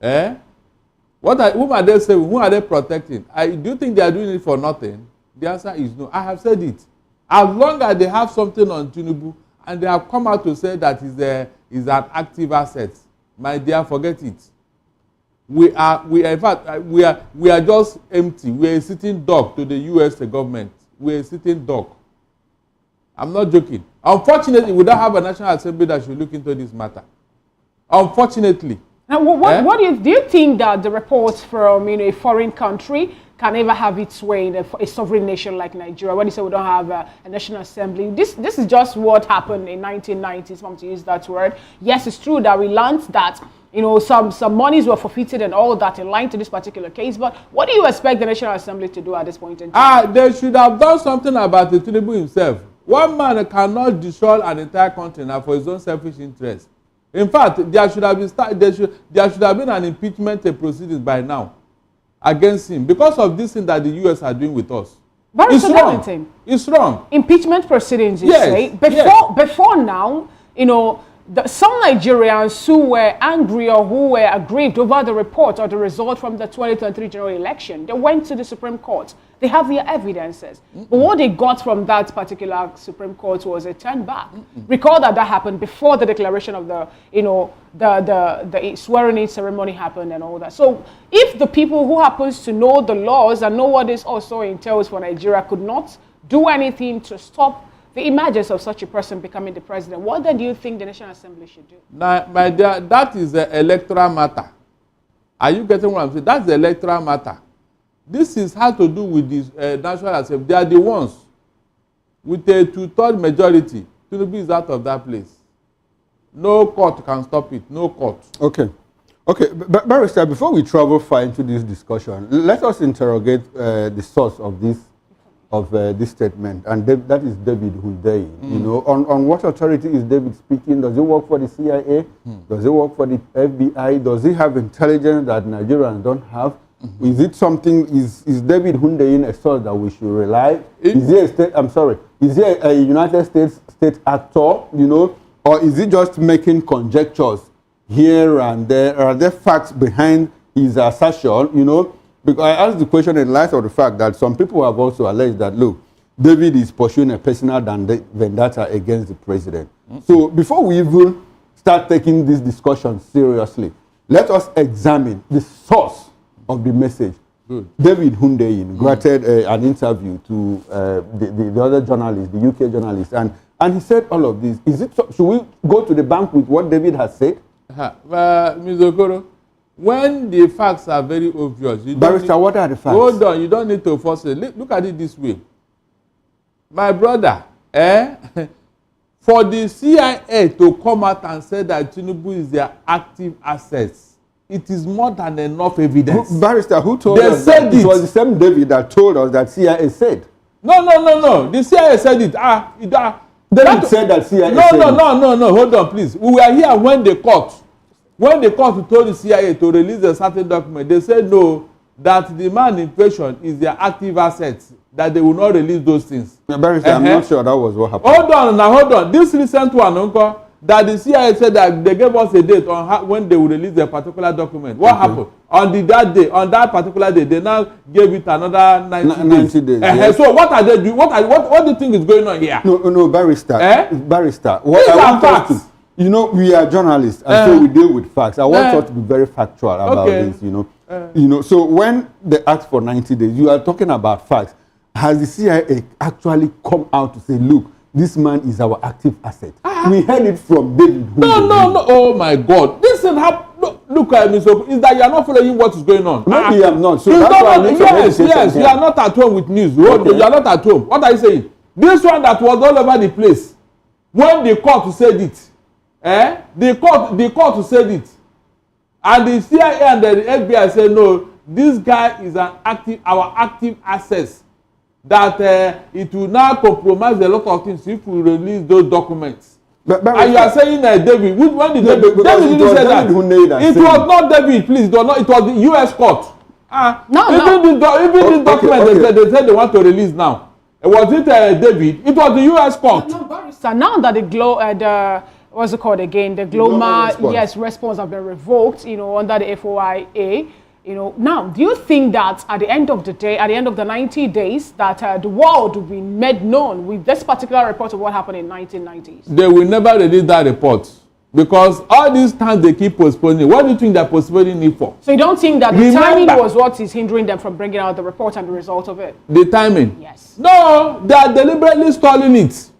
Whom are they saving? Who are they protecting? Do you think they are doing it for nothing? The answer is no. I have said it. As long as they have something on Tinubu and they have come out to say that he's an active asset, my dear, forget it. We are just empty. We are a sitting duck to the U.S. government. We are a sitting duck. I'm not joking. Unfortunately, we don't have a National Assembly that should look into this matter. Unfortunately. Now, what do you think that the reports from a foreign country can ever have its way in a sovereign nation like Nigeria? When you say we don't have a National Assembly, this is just what happened in 1990s, if I'm to use that word. Yes, it's true that we learned that some monies were forfeited and all that in line to this particular case. But what do you expect the National Assembly to do at this point in time? They should have done something about the Tinubu himself. One man cannot destroy an entire country now for his own selfish interest. In fact, there should have been an impeachment proceedings by now against him because of this thing that the US are doing with us. But it's wrong. It's wrong. Impeachment proceedings, you say? Before now, some Nigerians who were angry or who were aggrieved over the report or the result from the 2023 general election, they went to the Supreme Court. They have their evidences. But what they got from that particular Supreme Court was a turn back. Recall that happened before the declaration of the swearing-in ceremony happened and all that. So if the people who happens to know the laws and know what this also entails for Nigeria could not do anything to stop the emergence of such a person becoming the president, what then do you think the National Assembly should do? Now, my dear, that is the electoral matter. Are you getting what I'm saying? That's the electoral matter. This has to do with the National Assembly. They are the ones with a 2/3 majority. Tinubu is out of that place. No court can stop it. No court. Okay. Okay, Barrister, before we travel far into this discussion, let us interrogate the source of this statement, and that is David Hundeyin. You know, on what authority is David speaking? Does he work for the CIA? Does he work for the FBI? Does he have intelligence that Nigerians don't have? Is it something? Is David Hundeyin a source that we should rely? Is he a state? I'm sorry. Is he a United States state actor? You know, or is he just making conjectures here and there? Are there facts behind his assertion? You know, because I asked the question in light of the fact that some people have also alleged that, look, David is pursuing a personal vendetta against the president. So before we even start taking this discussion seriously, let us examine the source of the message. Good. David Hundeyin granted an interview to the other journalist, the UK journalist, and he said all of this. Is it should we go to the bank with what David has said? Ms. Okoro, when the facts are very obvious, Barrister, what are the facts? Hold on, you don't need to force it. Look at it this way. My brother, for the CIA to come out and say that Tinubu is their active assets, it is more than enough evidence. Barrister, who told us that? It was the same David that told us that CIA said. No. The CIA said it. David said that CIA said it. No. Hold on, please. We were here when the court told the CIA to release a certain document. They said no, that the man in question is their active assets, that they will not release those things. Barrister, I'm not sure that was what happened. Hold on. This recent one, Uncle, that the CIA said that they gave us a date on when they will release a particular document. What happened? On that particular day, they now gave it another 90 days. Yes. So what are they doing? What do you think is going on here? No, Barrister. Barrister. What I want us to, you know, we are journalists, and so we deal with facts. I want us to be very factual about this, you know. So when they ask for 90 days, you are talking about facts. Has the CIA actually come out to say, look, this man is our active asset? We heard it from David. No. Oh my God. This is look at me. So is that you are not following what is going on? Maybe I'm not. So that's why I need yes. You are not at home with news. Okay. You are not at home. What are you saying? This one that was all over the place. When the court said it, the court said it, and the CIA and the FBI said no. This guy is our active assets. That it will now compromise a lot of things if we release those documents. And you are saying David, when did David didn't say that? It was not David, please. It was the U.S. court. Even this document they said they want to release now. Was it David? It was the U.S. court. So now that the what's it called again? The GLOMA response have been revoked, you know, under the FOIA. You know, now, do you think that at the end of the day, at the end of the 90 days, that the world will be made known with this particular report of what happened in 1990s? They will never release that report because all these times they keep postponing. What do you think they're postponing it for? So you don't think that the timing was what is hindering them from bringing out the report and the result of it? The timing? Yes. No, they are deliberately stalling it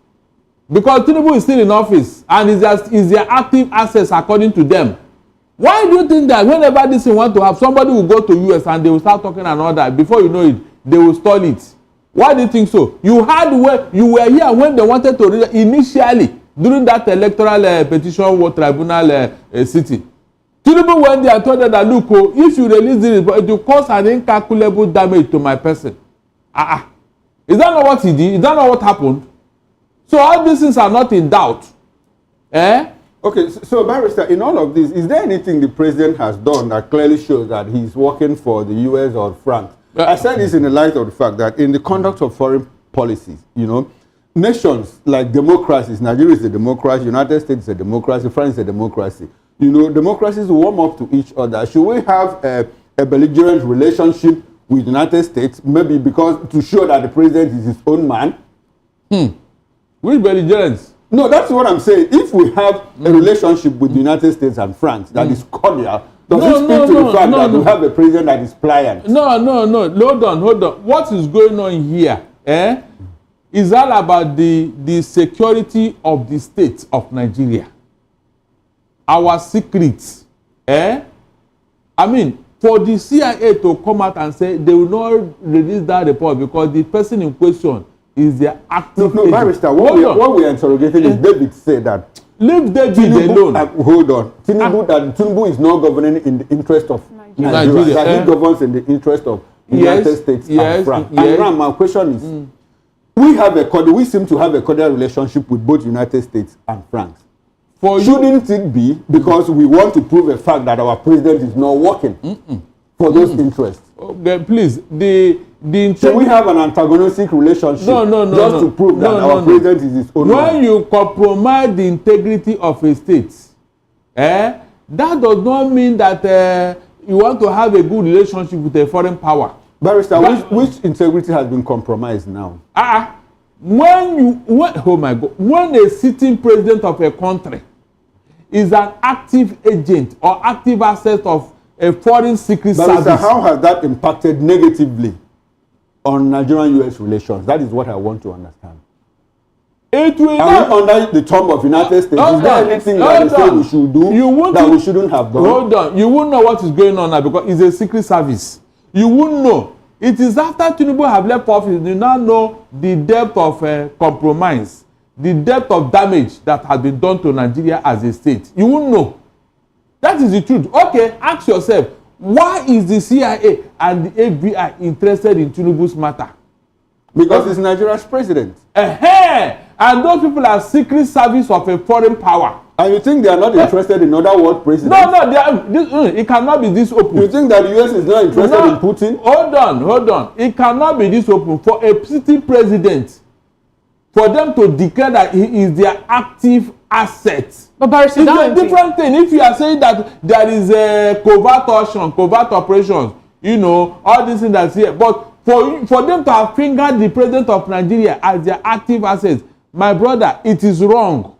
because Tinubu is still in office and is their active assets according to them. Why do you think that whenever this thing want to have, somebody will go to US and they will start talking and all that, before you know it, they will stall it? Why do you think so? You were here when they wanted to read initially during that electoral petition tribunal sitting. Tinubu went there and told them that, look, if you release this, it will cause an incalculable damage to my person. Is that not what he did? Is that not what happened? So all these things are not in doubt. Okay, so Barrister, in all of this, is there anything the president has done that clearly shows that he's working for the US or France? I said this in the light of the fact that in the conduct of foreign policies, you know, nations like democracies, Nigeria is a democracy, United States is a democracy, France is a democracy. You know, democracies warm up to each other. Should we have a belligerent relationship with the United States, maybe because to show that the president is his own man? Which belligerence? No, that's what I'm saying. If we have a relationship with the United States and France that is cordial, does it speak to the fact that we have a president that is pliant? No. Hold on. What is going on here is all about the security of the state of Nigeria. Our secrets. I mean, for the CIA to come out and say they will not release that report because the person in question is their active No, Barrister, what we are interrogating is David said that Leave David alone. Hold on. Tinubu is not governing in the interest of Nigeria. That he governs in the interest of the United States and France. And now my question is, we seem to have a cordial relationship with both United States and France. Shouldn't it be because we want to prove a fact that our president is not working for those interests? Okay, please, so we have an antagonistic relationship just to prove that our president is his own. When you compromise the integrity of a state, that does not mean that you want to have a good relationship with a foreign power. Barrister, which integrity has been compromised now? When a sitting president of a country is an active agent or active asset of a foreign secret service. How has that impacted negatively on Nigerian-US relations? That is what I want to understand. It will not under the term of United States. Is there anything that they say we should do that we shouldn't have done? Hold on. You won't know what is going on now because it's a secret service. You won't know. It is after Tinubu have left office, you now know the depth of compromise, the depth of damage that has been done to Nigeria as a state. You won't know. That is the truth. Okay, ask yourself, why is the CIA and the FBI interested in Tinubu's matter? Because he's Nigeria's president. And those people are secret service of a foreign power. And you think they are not interested in other world presidents? No, it cannot be this open. You think that the US is not interested in Putin? Hold on. It cannot be this open for a sitting president, for them to declare that he is their active asset. But Barrister, it's a different thing. If you are saying that there is a covert operations, all these things that's here. But for them to have fingered the president of Nigeria as their active assets, my brother, it is wrong.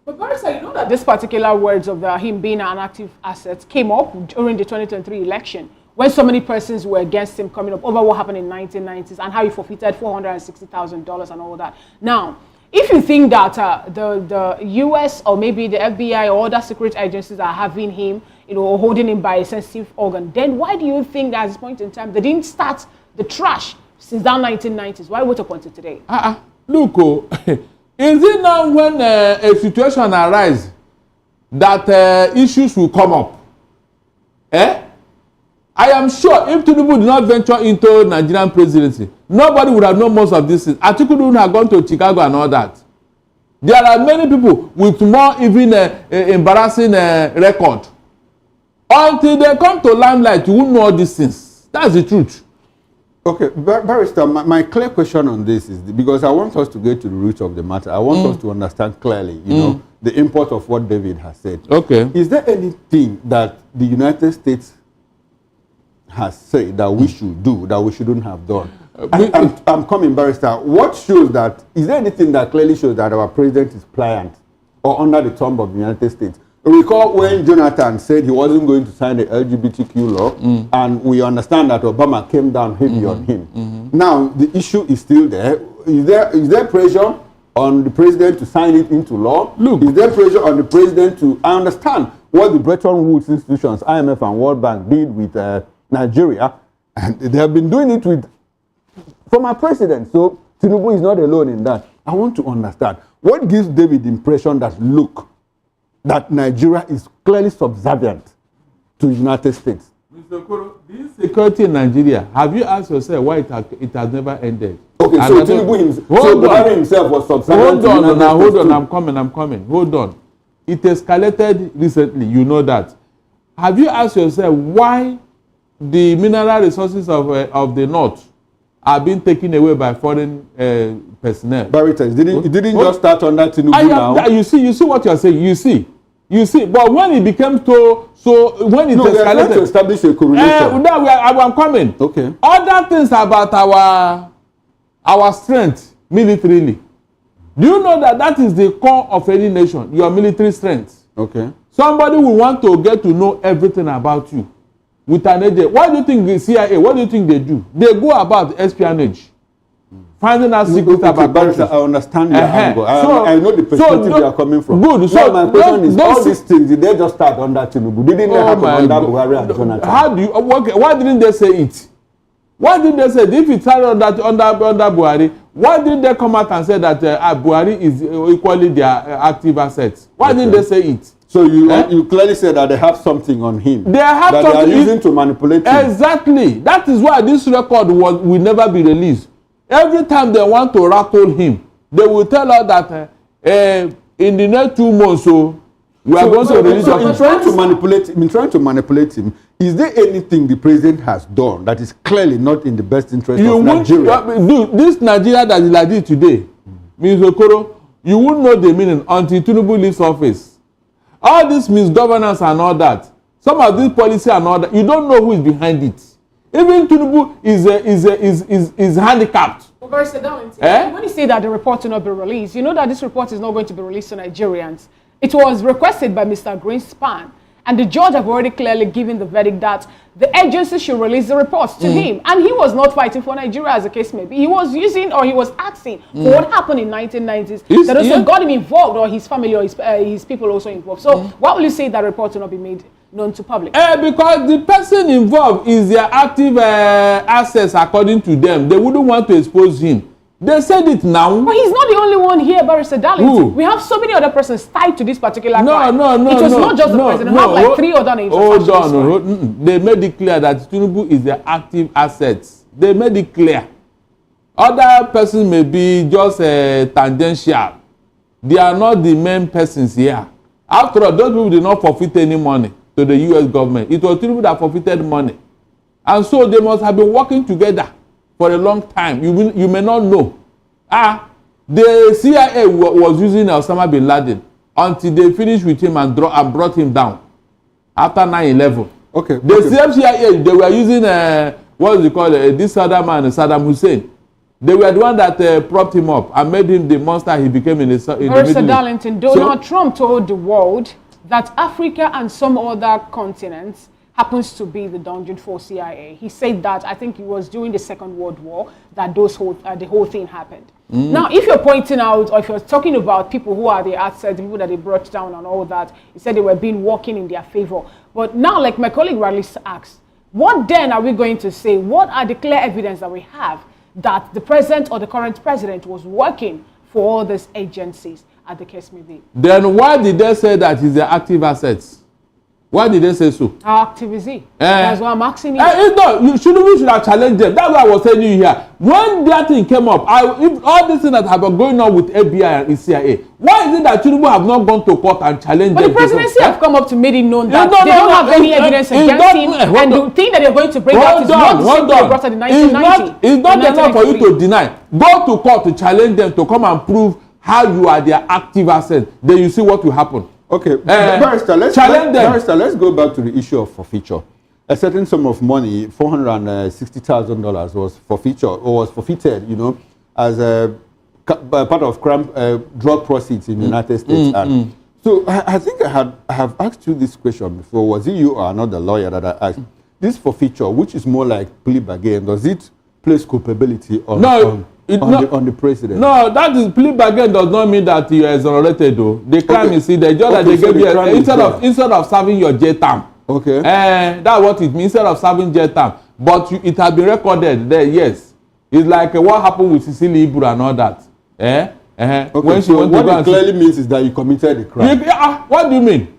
But Barrister, you know that this particular words of him being an active asset came up during the 2023 election when so many persons were against him coming up over what happened in the 1990s and how he forfeited $460,000 and all that. Now, if you think that the US or maybe the FBI or other secret agencies are having him, or holding him by a sensitive organ, then why do you think that at this point in time they didn't start the trash since the 1990s? Why wait up until today? Look, is it now when a situation arises that issues will come up? I am sure if Tinubu did not venture into Nigerian presidency, nobody would have known most of these things. Atiku wouldn't have gone to Chicago and all that. There are many people with more even embarrassing record. Until they come to limelight, you won't know all these things. That's the truth. Okay, Barrister, my clear question on this is because I want us to get to the root of the matter. I want us to understand clearly, the import of what David has said. Okay. Is there anything that the United States has said that we should do that we shouldn't have done? I'm coming, Barrister. What shows that? Is there anything that clearly shows that our president is pliant or under the thumb of the United States? Recall when Jonathan said he wasn't going to sign the LGBTQ law, and we understand that Obama came down heavy on him. Now, the issue is still there. Is there pressure on the president to sign it into law? Is there pressure on the president to understand what the Bretton Woods institutions, IMF and World Bank, did with Nigeria? And they have been doing it with former presidents. So Tinubu is not alone in that. I want to understand what gives David the impression that, look, that Nigeria is clearly subservient to the United States. Mr. Koro, this security in Nigeria, have you asked yourself why it has never ended? Okay, so Tinubu Buhari himself was subservient to the United States. Hold on, I'm coming. Hold on. It escalated recently, you know that. Have you asked yourself why the mineral resources of the north are being taken away by foreign personnel? Barrister, it didn't just start on that Tinubu now. You see what you're saying. You see, but when it became so when it escalated, we are trying to establish a correlation. I'm coming. Okay. Other things about our strength militarily. Do you know that is the core of any nation? Your military strength. Okay. Somebody will want to get to know everything about you with an agent. What do you think the CIA? What do you think they do? They go about espionage. Finding out secrets about countries. I understand your angle. I know the perspective you are coming from. Good. So my question is, all these things, did they just start under Tinubu? Didn't they happen under Buhari and Jonathan? Why didn't they say it? Why didn't they say it? If it started under Buhari, Why didn't they come out and say that Buhari is equally their active assets? Why didn't they say it? So you clearly said that they have something on him. They have that something they are using to manipulate him. Exactly. That is why this record will never be released. Every time they want to rattle him, they will tell us that in the next 2 months, we are going to release. So in trying to manipulate him, is there anything the president has done that is clearly not in the best interest of Nigeria? Dude, this Nigeria that is like this today, Ms. Okoro, you won't know the meaning until Tinubu leaves office. All this misgovernance and all that, some of this policy and all that, you don't know who is behind it. Even Tinubu is handicapped. Well, when you say that the report will not be released, you know that this report is not going to be released to Nigerians. It was requested by Mr. Greenspan, and the judge have already clearly given the verdict that the agency should release the reports to him. And he was not fighting for Nigeria, as the case may be. He was using, or he was asking for what happened in 1990s that also got him involved, or his family, or his people also involved. So why will you say that report will not be made known to public? Because the person involved is their active assets according to them. They wouldn't want to expose him. They said it now. But he's not the only one here, Barrister Darlington. We have so many other persons tied to this particular crime. No. It was not just the president. We have like 3 other names. Hold on. They made it clear that Tinubu is their active assets. They made it clear. Other persons may be just tangential. They are not the main persons here. After all, those people did not forfeit any money to the U.S. government. It was Tinubu that forfeited money. And so they must have been working together for a long time. You may not know. The CIA was using Osama bin Laden until they finished with him and brought him down after 9/11. Okay. The same CIA, they were using what is it called? This other man, Saddam Hussein. They were the one that propped him up and made him the monster he became in the Middle East. Darlington, Donald Trump told the world that Africa and some other continents happens to be the dungeon for CIA. He said that, I think it was during the Second World War, that the whole thing happened. Now, if you're pointing out, or if you're talking about people who are the assets, people that they brought down and all that, he said they were being working in their favor. But now, like my colleague Radley asked, what then are we going to say? What are the clear evidence that we have that the president or the current president was working for all these agencies, as the case may be? Then why did they say that he's the active assets? Why did they say so? How active is he? That's why I'm asking you. We should have challenged them. That's why I was telling you here. When that thing came up, if all these things that have been going on with FBI and CIA, why is it that Tinubu have not gone to court and challenged them? But the presidency have come up to make it known that they don't have any evidence against him, and the thing that they're going to bring out is not the same thing they brought out in 1990. It's not enough for you to deny. Go to court to challenge them to come and prove how you are their active asset. Then you see what will happen. Okay, Barrister, let's go back to the issue of forfeiture. A certain sum of money, $460,000, was forfeited, as a part of drug proceeds in the United States. So I think I have asked you this question before. Was it you or another lawyer that I asked? This forfeiture, which is more like plea bargain, does it place culpability on the president? No, that is plea bargain does not mean that you are exonerated though. The crime is the judge that they gave you instead of serving your jail term. Okay. That's what it means, instead of serving jail term. But it has been recorded there, yes. It's like what happened with Cecilia Ibru and all that. Okay, when she so what it clearly means is that you committed the crime. What do you mean?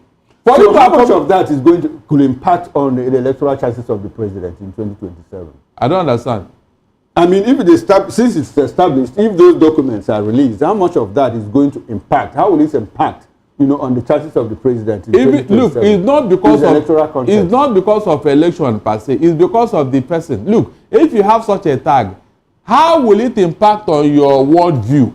So how much of that is could impact on the electoral chances of the president in 2027? I don't understand. I mean, since it's established, if those documents are released, how much of that is going to impact? How will it impact, on the chances of the president in 2027? Look, it's not because of election per se. It's because of the person. Look, if you have such a tag, how will it impact on your worldview?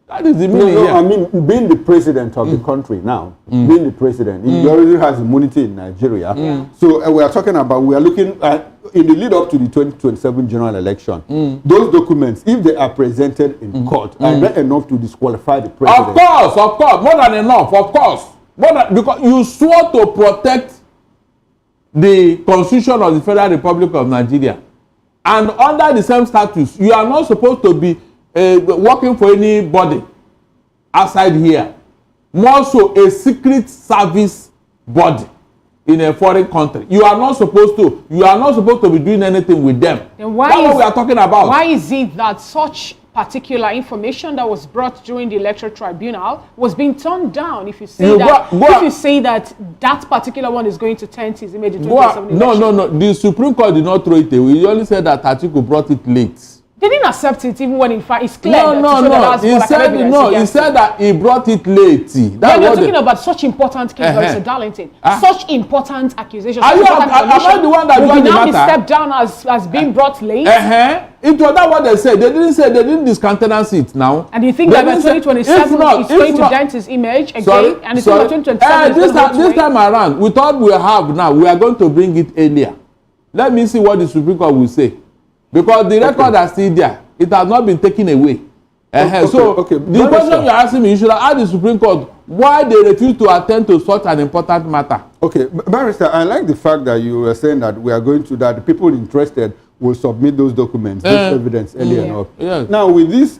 That is the meaning here. I mean, being the president of the country now, being the president, he already has immunity in Nigeria. So we are looking at, in the lead up to the 2027 general election, those documents, if they are presented in court, are they enough to disqualify the president? Of course, more than enough, of course. Because you swore to protect the Constitution of the Federal Republic of Nigeria. And under the same status, you are not supposed to be working for anybody outside here. More so, a secret service body in a foreign country. You are not supposed to be doing anything with them. Then that's what we are talking about. Why is it that such particular information that was brought during the electoral tribunal was being turned down. If you say that particular one is going to taint his image in 2027 election. No. The Supreme Court did not throw it away. He only said that Atiku brought it late. They didn't accept it even when in fact it's clear. No. He said that he brought it late. That's you're talking about such important cases, Mr. Darlington. Such important accusations. Am I the one that joined the matter? Now be stepped down as being brought late. It was that what they said. They didn't discountenance it now. And you think that by 2027 it's going to dent his image again? Sorry, and it's 2027 this time around, we thought we are going to bring it earlier. Let me see what the Supreme Court will say. Because the record is still there. It has not been taken away. The question you're asking me, you should have asked the Supreme Court why they refuse to attend to such an important matter. Okay, Barrister, I like the fact that you were saying that we are going to, that the people interested will submit those documents, this evidence earlier enough. Yes. Now, with this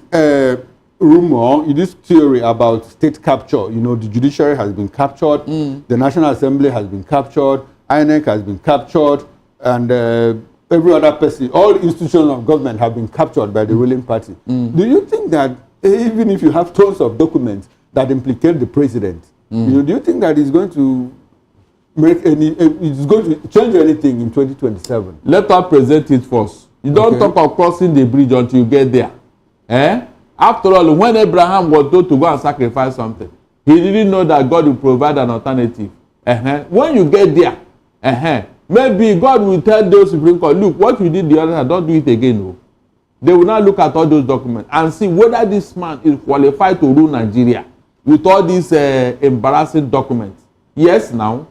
rumor, this theory about state capture, the judiciary has been captured, the National Assembly has been captured, INEC has been captured, and every other person, all institutions of government have been captured by the ruling party. Do you think that even if you have tons of documents that implicate the president, do you think that it's going to it's going to change anything in 2027? Let us present it first. You don't talk of crossing the bridge until you get there. After all, when Abraham was told to go and sacrifice something, he didn't know that God will provide an alternative. When you get there, maybe God will tell those Supreme Court, look, what you did the other time, don't do it again. No. They will now look at all those documents and see whether this man is qualified to rule Nigeria with all these embarrassing documents. Yes, now.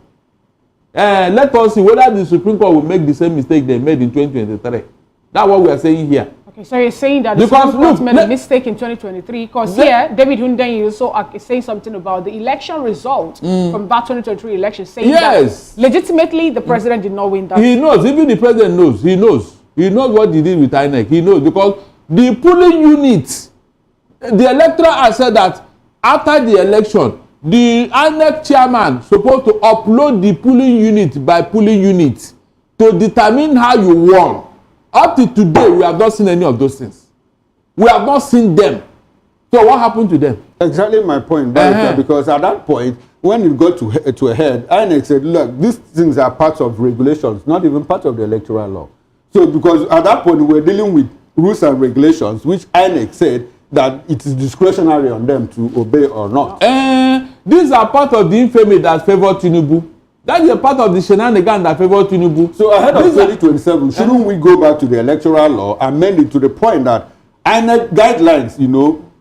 Let us see whether the Supreme Court will make the same mistake they made in 2023. That's what we are saying here. Okay, so you're saying that the Supreme Court made a mistake in 2023 because here, David Hundeyin also saying something about the election result from that 2023 election, saying that legitimately the president did not win that. He knows, even the president knows. He knows what he did with INEC. He knows because the polling unit, the electoral has said that after the election, the INEC chairman supposed to upload the polling unit by polling unit to determine how you won. Up to today, we have not seen any of those things. We have not seen them. So what happened to them? Exactly my point, because at that point, when it got to a head, INEC said, look, these things are parts of regulations, not even part of the electoral law. So because at that point, we were dealing with rules and regulations, which INEC said that it is discretionary on them to obey or not. These are part of the infamy that favor Tinubu. That is a part of the shenanigans that favor Tinubu. So ahead of 2027, shouldn't we go back to the electoral law, amend it to the point that INEC guidelines,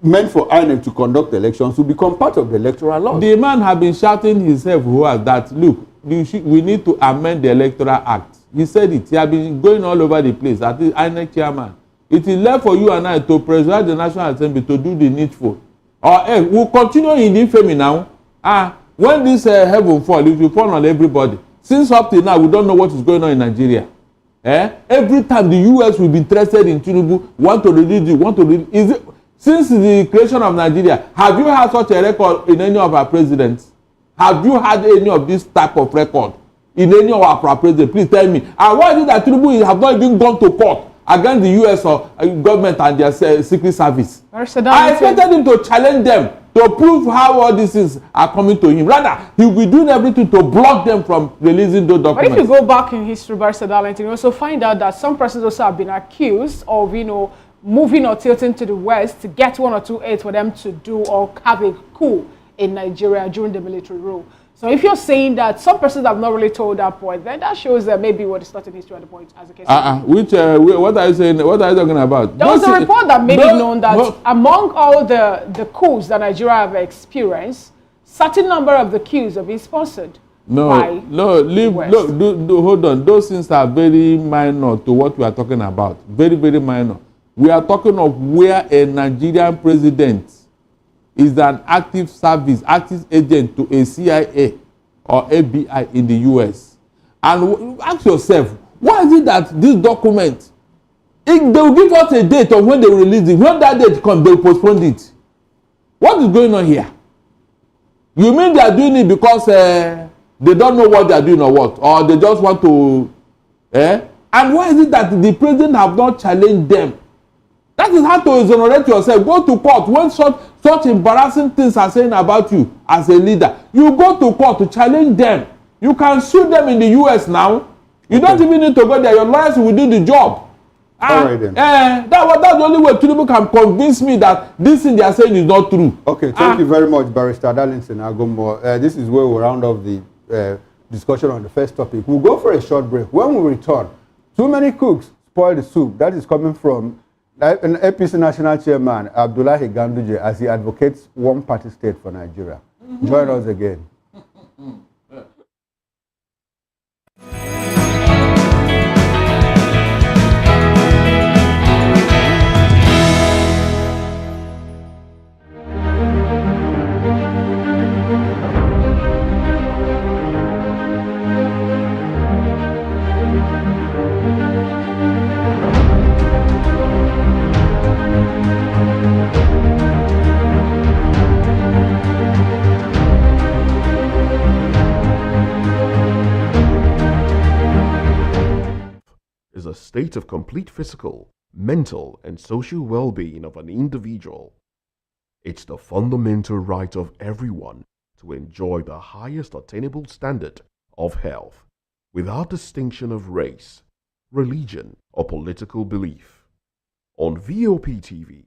meant for INEC to conduct elections will become part of the electoral law? The man has been shouting himself that, look, we need to amend the Electoral Act. He said it. He has been going all over the place. At the INEC chairman. It is left for you and I to preside the National Assembly to do the needful. Or we'll continue in the infamy now. When this heaven fall, it will fall on everybody. Since up till now, we don't know what is going on in Nigeria. Every time the US will be interested in Tinubu, want to release it. Since the creation of Nigeria, have you had such a record in any of our presidents? Have you had any of this type of record in any of our presidents? Please tell me. And why is it that Tinubu have not even gone to court against the US or government and their secret service? I expected him to challenge them to prove how all these things are coming to him. Rather, he will be doing everything to block them from releasing those documents. But if you go back in history, Barrister Darlington, you also find out that some persons also have been accused of, moving or tilting to the west to get 1 or 2 aides for them to do or have a coup in Nigeria during the military rule. So if you're saying that some persons have not really told that point, then that shows that maybe what is not in history at the point as a case. What are you saying? What are you talking about? There was a report that made it known that among all the coups that Nigeria have experienced, certain number of the coups have been sponsored. Hold on. Those things are very minor to what we are talking about. Very, very minor. We are talking of where a Nigerian president is an active agent to a CIA or FBI in the US. And ask yourself, why is it that this document, they will give us a date of when they will release it. When that date comes, they will postpone it. What is going on here? You mean they are doing it because they don't know what they are doing or what? Or they just want to... And why is it that the president have not challenged them? That is how to exonerate yourself. Go to court when such embarrassing things are saying about you as a leader. You go to court to challenge them. You can sue them in the US now. You don't even need to go there. Your lawyers will do the job. All right then. That's the only way Tinubu can convince me that this thing they are saying is not true. Okay, thank you very much, Barrister Darlington Agombo. This is where we'll round off the discussion on the first topic. We'll go for a short break. When we return, too many cooks spoil the soup. That is coming from an APC National Chairman, Abdullahi Ganduje, as he advocates one-party state for Nigeria. Join us again. Is a state of complete physical, mental, and social well-being of an individual. It's the fundamental right of everyone to enjoy the highest attainable standard of health without distinction of race, religion, or political belief. On VOP TV,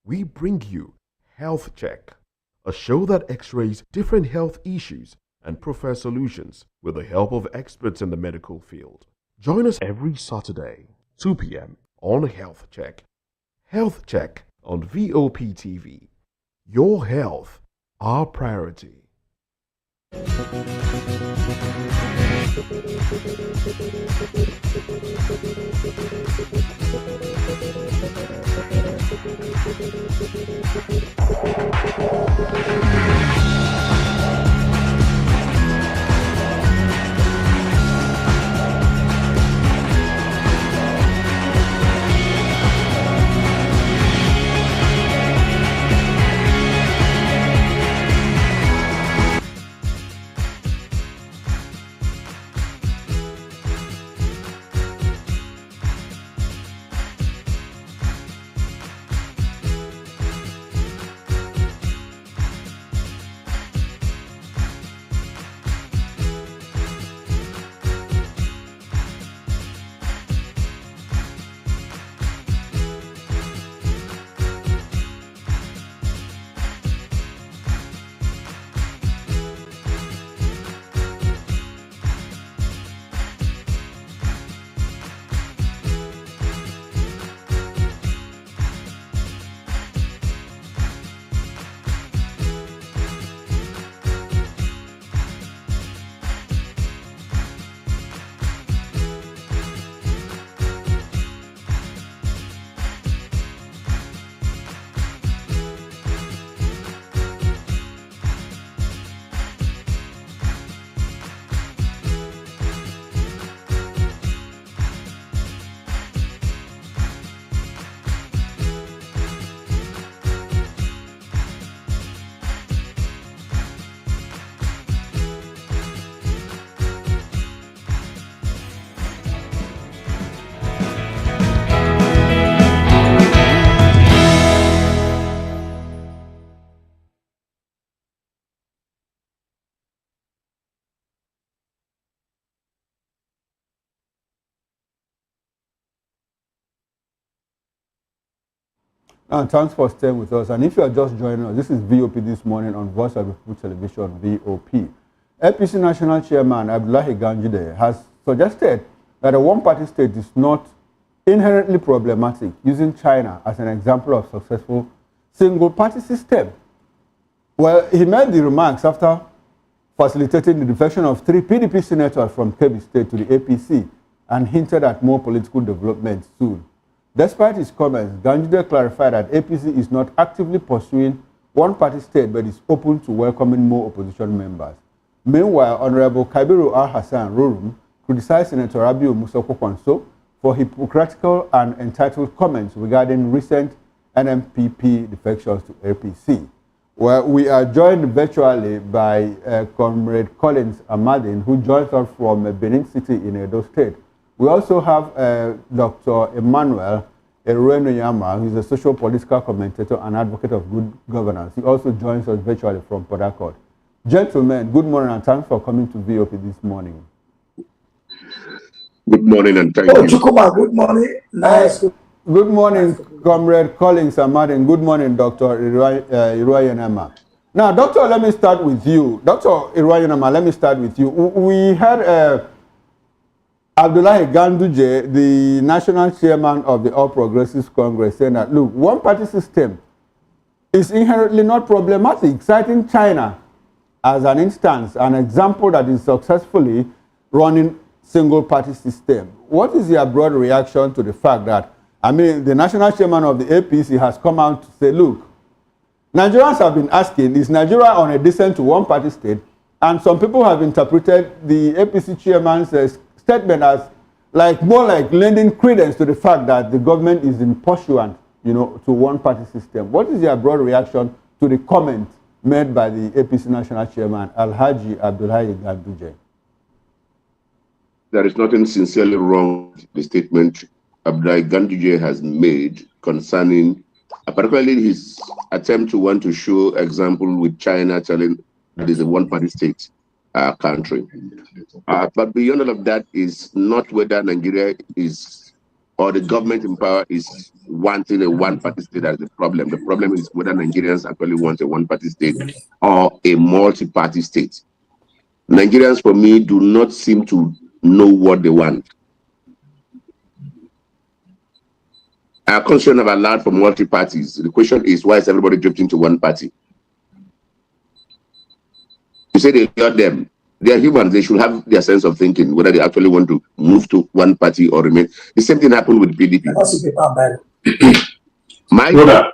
we bring you Health Check, a show that x-rays different health issues and provides solutions with the help of experts in the medical field. Join us every Saturday, 2 p.m. on Health Check. Health Check on VOP TV. Your health, our priority. And thanks for staying with us. And if you are just joining us, this is VOP This Morning on Voice of the People Television, VOP. APC National Chairman Abdullahi Ganduje has suggested that a one-party state is not inherently problematic, using China as an example of successful single-party system. Well, he made the remarks after facilitating the defection of 3 PDP senators from Kebbi State to the APC and hinted at more political development soon. Despite his comments, Ganduje clarified that APC is not actively pursuing one-party state but is open to welcoming more opposition members. Meanwhile, Honorable Kabiru Al-Hassan Rurum criticized Senator Rabiu Musa Kokwanso for hypocritical and entitled comments regarding recent NMPP defections to APC. Well, we are joined virtually by Comrade Collins Amadin, who joins us from Benin City in Edo State. We also have Dr. Emmanuel Yama. He's a social political commentator and advocate of good governance. He also joins us virtually from Port Harcourt. Gentlemen, good morning and thanks for coming to VOP this morning. Good morning and thank you. Chukuma, good morning. Nice. Good morning, Comrade Collins Amadin. Good morning, Dr. Iruayenama. Now, Doctor, let me start with you. Dr. Iruayenama, let me start with you. We had Abdullahi Ganduje, the national chairman of the All Progressives Congress, saying that, look, one-party system is inherently not problematic, citing China as an instance, an example that is successfully running single-party system. What is your broad reaction to the fact that, I mean, the national chairman of the APC has come out to say, look, Nigerians have been asking, is Nigeria on a descent to one-party state? And some people have interpreted the APC chairman's statement as more like lending credence to the fact that the government is in pursuant, to one-party system. What is your broad reaction to the comment made by the APC national chairman, Alhaji Abdullahi Ganduje? There is nothing sincerely wrong with the statement Abdullahi Ganduje has made concerning, particularly his attempt to want to show example with China, telling that is a one-party state country. But beyond all of that is not whether Nigeria is, or the government in power is wanting a one-party state as the problem. The problem is whether Nigerians actually want a one-party state or a multi-party state. Nigerians, for me, do not seem to know what they want. Our constitution have allowed for multi-parties. The question is, why is everybody drifting to one party? You say they got them. They are humans. They should have their sense of thinking, whether they actually want to move to one party or remain. The same thing happened with PDP. My brother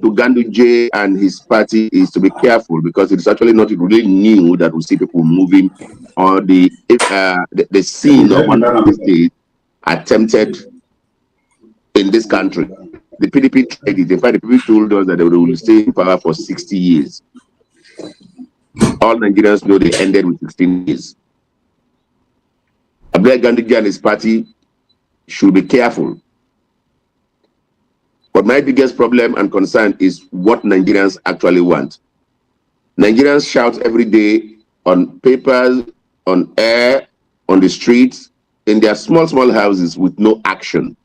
to Ganduje and his party is to be careful, because it's actually not really new that we see people moving on the scene of one party state attempted in this country. The PDP tried it. In fact, the PDP told us that they will stay in power for 60 years. All Nigerians know they ended with 16 years. Abdullahi Ganduje and his party should be careful. But my biggest problem and concern is what Nigerians actually want. Nigerians shout every day on papers, on air, on the streets, in their small houses with no action.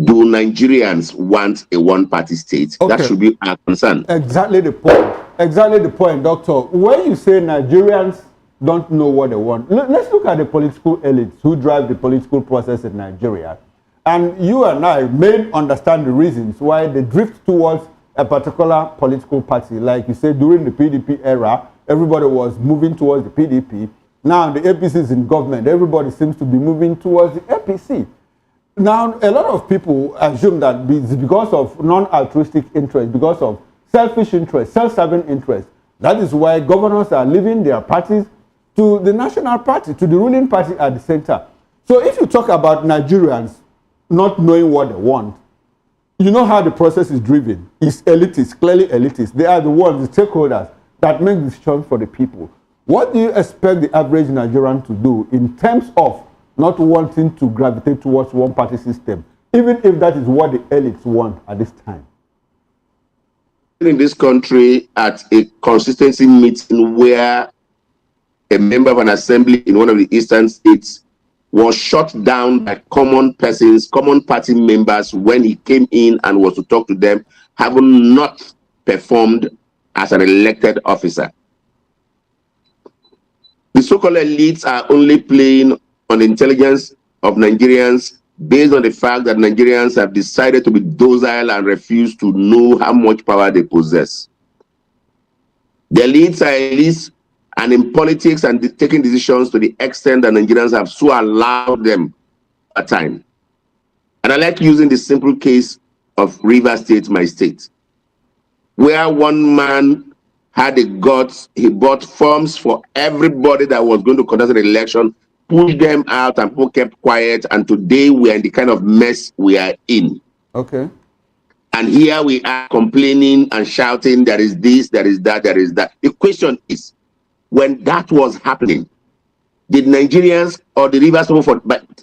Do Nigerians want a one-party state? Okay. That should be our concern. Exactly the point. Exactly the point, Doctor. When you say Nigerians don't know what they want, let's look at the political elites who drive the political process in Nigeria. And you and I may understand the reasons why they drift towards a particular political party. Like you said, during the PDP era, everybody was moving towards the PDP. Now the APC is in government. Everybody seems to be moving towards the APC. Now, a lot of people assume that it's because of non-altruistic interest, because of selfish interest, self-serving interest. That is why governors are leaving their parties to the national party, to the ruling party at the center. So if you talk about Nigerians not knowing what they want, you know how the process is driven. It's elitist, clearly elitist. They are the ones, the stakeholders, that make decisions for the people. What do you expect the average Nigerian to do in terms of not wanting to gravitate towards one-party system, even if that is what the elites want at this time? In this country, at a consistency meeting where a member of an assembly in one of the eastern states was shut down by common persons, common party members, when he came in and was to talk to them, having not performed as an elected officer. The so-called elites are only playing on the intelligence of Nigerians based on the fact that Nigerians have decided to be docile and refuse to know how much power they possess. The elites are elites, and in politics and taking decisions to the extent that Nigerians have so allowed them at time. And I like using the simple case of Rivers State, my state, where one man had the guts, he bought forms for everybody that was going to contest an election, pushed them out, and people kept quiet, and today we are in the kind of mess we are in. Okay. And here we are complaining and shouting, there is this, there is that, there is that. The question is, when that was happening, did Nigerians or the Rivers people,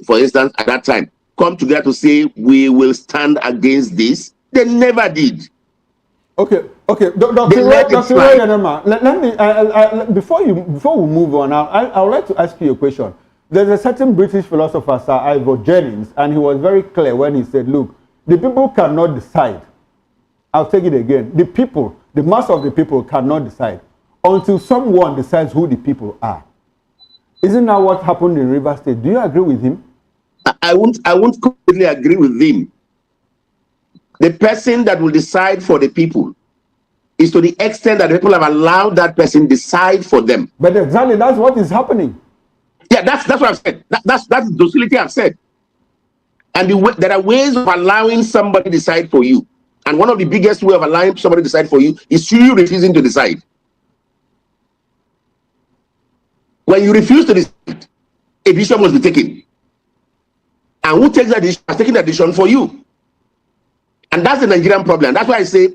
for instance, at that time, come together to say we will stand against this. They never did. Okay. Dr. Roy, let me before we move on, I would like to ask you a question. There's a certain British philosopher, Sir Ivor Jennings, and he was very clear when he said, look, the people cannot decide. I'll take it again. The people, the mass of the people cannot decide until someone decides who the people are. Isn't that what happened in River State? Do you agree with him? I won't completely agree with him. The person that will decide for the people is to the extent that the people have allowed that person decide for them. But exactly, that's what is happening. Yeah, that's what I've said. That's docility I've said. And there are ways of allowing somebody to decide for you. And one of the biggest way of allowing somebody to decide for you is you refusing to decide. When you refuse to decide, a decision must be taken. And who takes that decision has taken that decision for you. And that's the Nigerian problem. That's why I say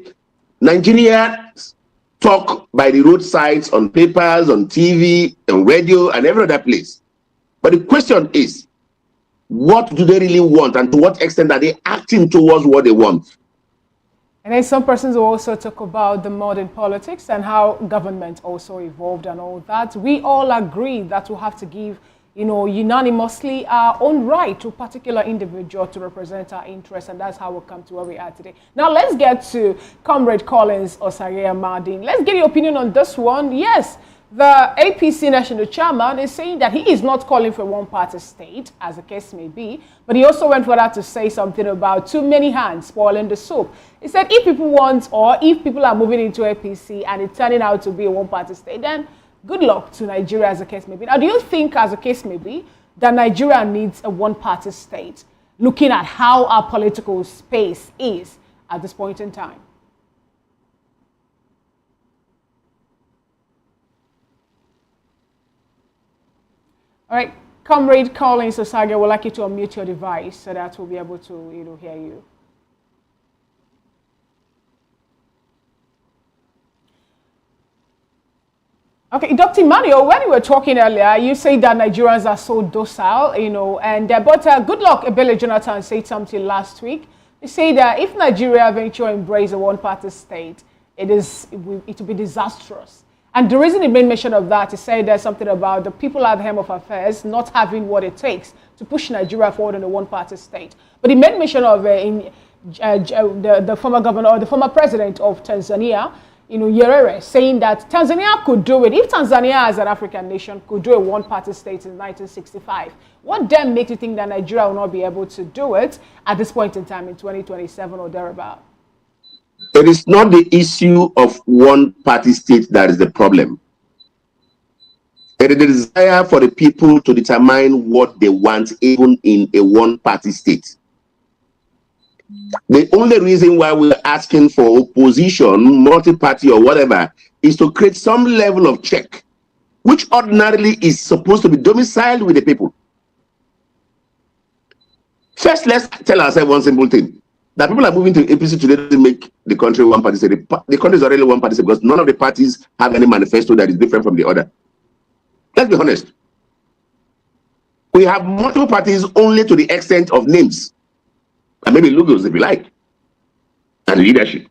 Nigerians talk by the roadsides, on papers, on TV, on radio, and every other place. But the question is, what do they really want, and to what extent are they acting towards what they want? And then some persons will also talk about the modern politics and how government also evolved and all that. We all agree that we have to give, unanimously our own right to a particular individual to represent our interests, and that's how we come to where we are today. Now let's get to Comrade Collins Osagie-Amadin. Let's get your opinion on this one. Yes, the APC national chairman is saying that he is not calling for a one-party state, as the case may be, but he also went further to say something about too many hands spoiling the soup. He said if people want, or if people are moving into APC and it's turning out to be a one-party state, then good luck to Nigeria, as the case may be. Now, do you think, as the case may be, that Nigeria needs a one-party state, looking at how our political space is at this point in time? All right, Comrade Collins Osagie, would like you to unmute your device so that we'll be able to hear you. Okay, Dr. Emmanuel, when you were talking earlier, you said that Nigerians are so docile, but good luck, Ebele Jonathan said something last week. He said that if Nigeria eventually embraces a one-party state, it will be disastrous. And the reason he made mention of that, he said there's something about the people at the helm of affairs not having what it takes to push Nigeria forward in a one-party state. But he made mention of the former governor, or the former president of Tanzania, Nyerere, saying that Tanzania could do it. If Tanzania as an African nation could do a one-party state in 1965, what then makes you think that Nigeria will not be able to do it at this point in time in 2027 or thereabout? It is not the issue of one-party state that is the problem. It is the desire for the people to determine what they want, even in a one-party state. The only reason why we're asking for opposition, multi-party or whatever, is to create some level of check, which ordinarily is supposed to be domiciled with the people. First, let's tell ourselves one simple thing. That people are moving to APC today doesn't make the country one party state. The country is already one party state because none of the parties have any manifesto that is different from the other. Let's be honest. We have multiple parties only to the extent of names, and maybe logos if you like, and leadership.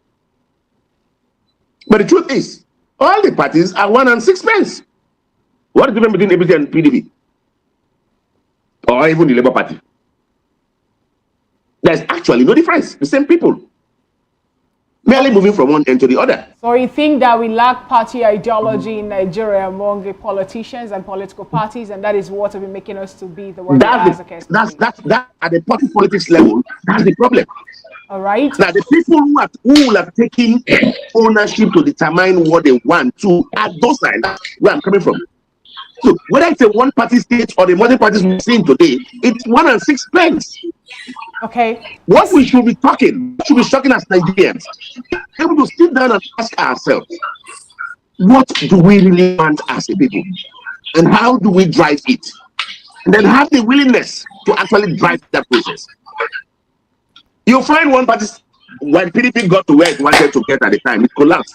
But the truth is, all the parties are 1 and 6 pence. What is the difference between APC and PDP? Or even the Labour Party? There's actually no difference. The same people. Merely moving from one end to the other. So you think that we lack party ideology in Nigeria among the politicians and political parties, and that is what will be making us to be the way we are as a case? That's at the party politics level, that's the problem. All right. Now the people who will have taken ownership to determine what they want to are docile. That's where I'm coming from. So whether it's a one-party state or the multi-parties we're seeing today, it's 1 and 6 pence. Okay. What we should be talking, what should be talking as Nigerians, able to sit down and ask ourselves, what do we really want as a people? And how do we drive it? And then have the willingness to actually drive that process. You'll find one party, when PDP got to where it wanted to get at the time, it collapsed.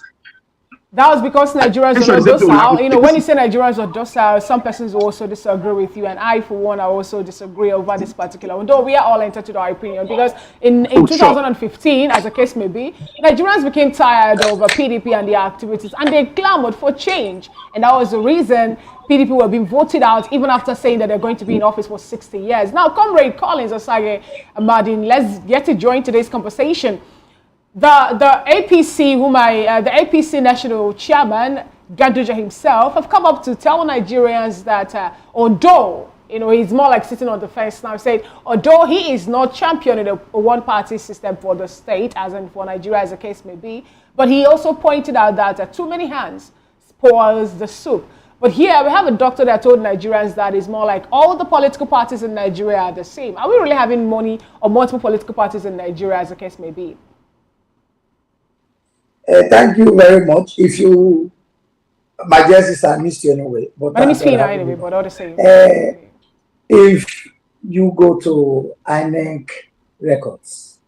That was because Nigerians are not docile. You know, when you say Nigerians are docile, some persons also disagree with you, and I, for one, I also disagree over this particular one. Though we are all entitled to our opinion, because in 2015, as the case may be, Nigerians became tired of PDP and their activities, and they clamored for change, and that was the reason PDP were being voted out, even after saying that they're going to be in office for 60 years. Now, Comrade Collins Osage Madin, let's get to join today's conversation. The APC, the APC national chairman, Gaduja himself, have come up to tell Nigerians that although, you know, he's more like sitting on the fence now, said, although he is not championing a one-party system for the state, as in for Nigeria, as the case may be, but he also pointed out that too many hands spoils the soup. But here we have a doctor that told Nigerians that it's more like all the political parties in Nigeria are the same. Are we really having money or multiple political parties in Nigeria, as the case may be? Thank you very much. If you, my dear sister, I missed you anyway. But my name is Fina anyway, but all the same. If you go to INEC records,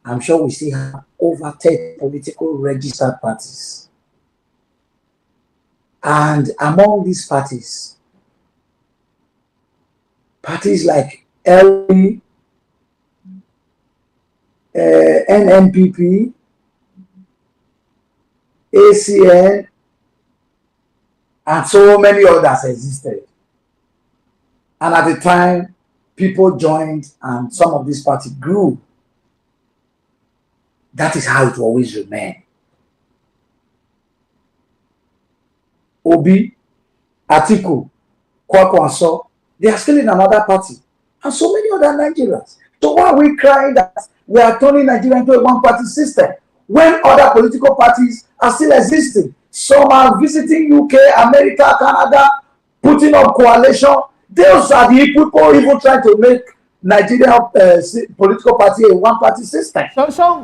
I'm sure we still have over 10 political registered parties. And among these parties, parties like LP, NNPP, ACN, and so many others existed. And at the time, people joined and some of these parties grew. That is how it will always remain. Obi, Atiku, Kwakwanso, they are still in another party. And so many other Nigerians. So why are we crying that we are turning Nigeria into a one-party system when other political parties are still existing? Some are visiting UK, America, Canada, putting up coalition. Those are the people even trying to make Nigeria political party a one-party system.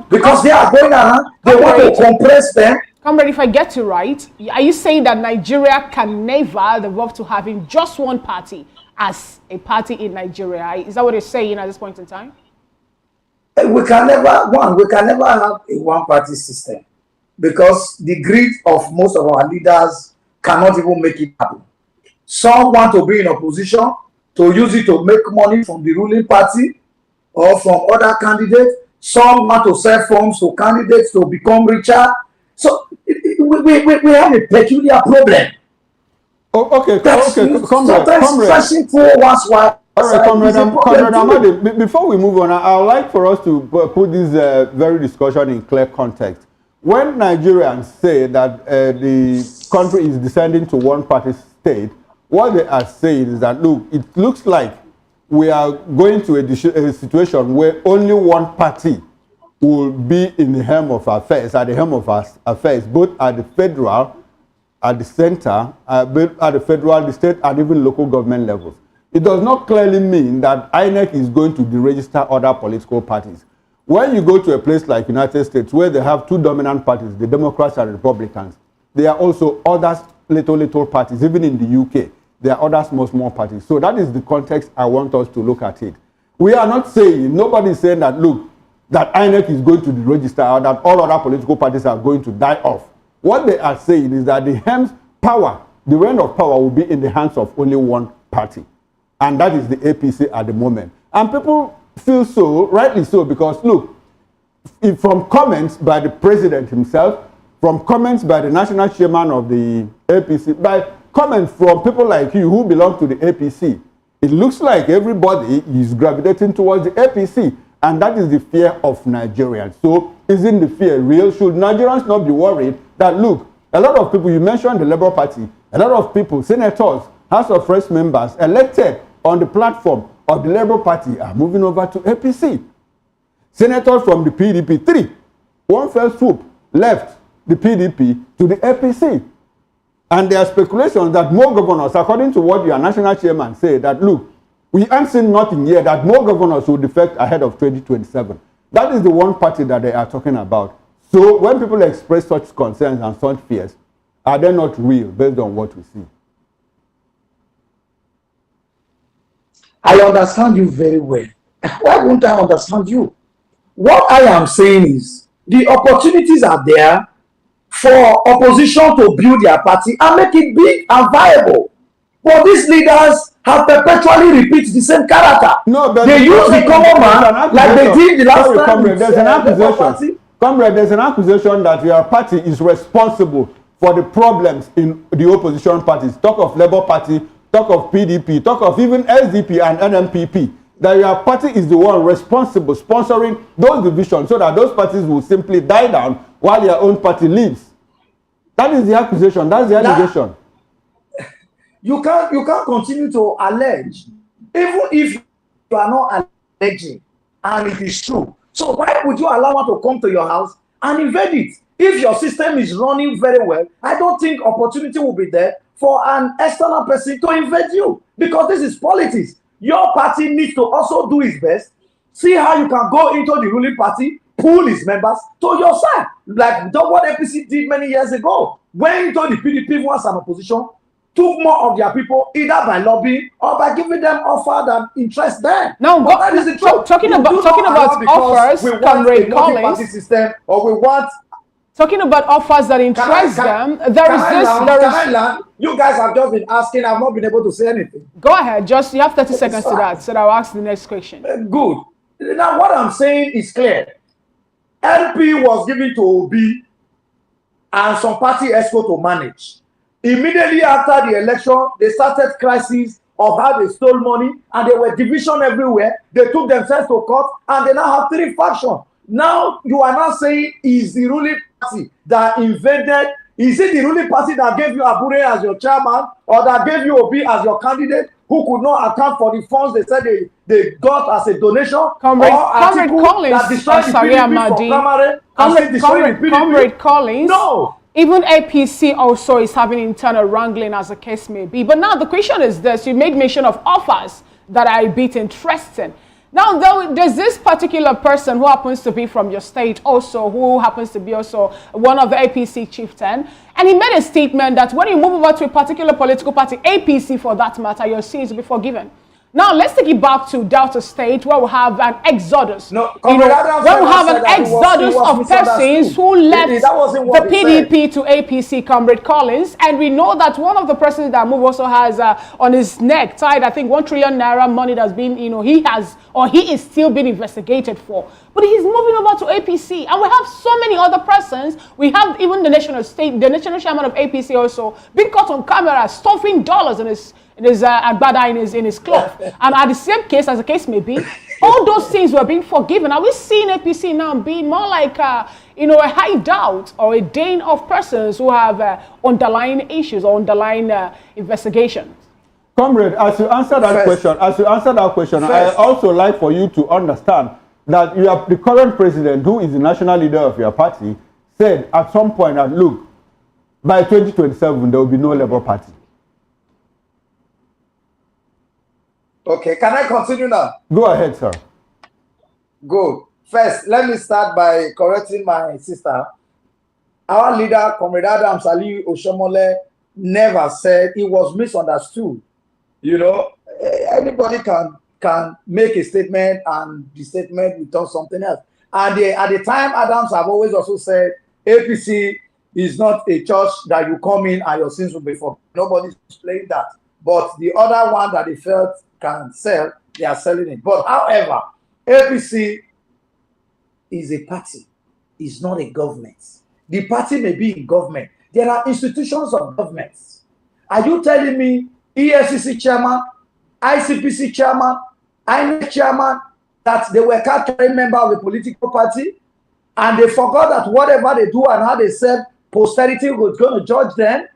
Because they are going around, they want to compress them. Comrade, if I get you right, are you saying that Nigeria can never evolve to having just one party as a party in Nigeria? Is that what you're saying at this point in time? We can never have a one-party system because the greed of most of our leaders cannot even make it happen. Some want to be in opposition to use it to make money from the ruling party or from other candidates. Some want to sell funds to candidates to become richer. So we have a peculiar problem. Oh, okay, comrade. Comrade Amadi, before we move on, I would like for us to put this very discussion in clear context. When Nigerians say that the country is descending to one-party state, what they are saying is that, look, it looks like we are going to a situation where only one party will be in the helm of affairs, at the helm of affairs, both at the federal, at the center, both at the federal, the state, and even local government levels. It does not clearly mean that INEC is going to deregister other political parties. When you go to a place like United States, where they have two dominant parties, the Democrats and Republicans, there are also other little parties. Even in the UK, there are other small parties. So that is the context I want us to look at it. We are not saying, nobody is saying that, look, that INEC is going to deregister or that all other political parties are going to die off. What they are saying is that the reign of power will be in the hands of only one party. And that is the APC at the moment. And people feel so, rightly so, because look, from comments by the president himself, from comments by the national chairman of the APC, by comments from people like you who belong to the APC, it looks like everybody is gravitating towards the APC. And that is the fear of Nigerians. So isn't the fear real? Should Nigerians not be worried that, look, a lot of people, you mentioned the Labour Party, a lot of people, senators, House of Reps members elected on the platform of the Labour Party are moving over to APC. Senators from the PDP, 3, one fell swoop, left the PDP to the APC. And there are speculations that more governors, according to what your national chairman said, that, look, we ain't seen nothing yet, that more governors will defect ahead of 2027. That is the one party that they are talking about. So when people express such concerns and such fears, are they not real based on what we see? I understand you very well. Why won't I understand you? What I am saying is the opportunities are there for opposition to build their party and make it big and viable. But these leaders have perpetually repeat the same character. No, but they use the common man like they did the last time. Comrade, there's an accusation. Comrade, there's an accusation that your party is responsible for the problems in the opposition parties. Talk of Labour Party, talk of PDP, talk of even SDP and NMPP. That your party is the one responsible, sponsoring those divisions so that those parties will simply die down while your own party lives. That is the accusation. That's the allegation. You can't continue to allege, even if you are not alleging, and it is true. So why would you allow one to come to your house and invade it? If your system is running very well, I don't think opportunity will be there for an external person to invade you, because this is politics. Your party needs to also do its best. See how you can go into the ruling party, pull its members to your side, like what APC did many years ago. Went into the PDP once an opposition, took more of their people either by lobbying or by giving them offer that interest them. No, but that is the truth. Talking about offers, we want Comrade a multi-party system, or we want. Talking about offers that interest them, there is this. You guys have just been asking. I've not been able to say anything. Go ahead. Just you have 30 seconds to that, so I'll ask the next question. Good. Now, what I'm saying is clear. LP was given to OB and some party escort to manage. Immediately after the election, they started crisis of how they stole money, and there were division everywhere. They took themselves to court, and they now have 3 factions. Now you are now saying, is the ruling party that invaded? Is it the ruling party that gave you Abure as your chairman, or that gave you Obi as your candidate, who could not account for the funds they said they got as a donation? Comrade Collins, Comrade Collins. No. Even APC also is having internal wrangling, as the case may be. But now the question is this: you made mention of offers that are a bit interesting. Now, there's this particular person who happens to be from your state also, who happens to be also one of the APC chieftain. And he made a statement that when you move over to a particular political party, APC for that matter, your sins will be forgiven. Now, let's take it back to Delta State, where we have an exodus. No, where we have an exodus of persons who left the PDP to APC, Comrade Collins. And we know that one of the persons that moved also has on his neck tied, I think, 1 trillion naira money that's been, he is still being investigated for. But he's moving over to APC. And we have so many other persons. We have even the national chairman of APC also being caught on camera, stuffing dollars in his agbada in his cloth. And at the same case, as the case may be, all those things were being forgiven. Are we seeing APC now being more like a hideout or a den of persons who have underlying issues or underlying investigations? Comrade, as you answer that question, I also like for you to understand that you have the current president, who is the national leader of your party, said at some point that, look, by 2027 there will be no Labour Party. Okay, can I continue now? Go ahead, sir. Good. First, let me start by correcting my sister. Our leader, Comrade Adams Ali Oshomole, never said it was misunderstood. Anybody can make a statement and the statement will tell something else. And at the time, Adams have always also said, APC is not a church that you come in and your sins will be forgiven. Nobody's playing that. But the other one that they felt can sell, they are selling it. But however, APC is a party, it's not a government. The party may be in government. There are institutions of governments. Are you telling me EFCC chairman, ICPC chairman, INEC chairman, that they were carrying member of a political party, and they forgot that whatever they do and how they serve, posterity was going to judge them?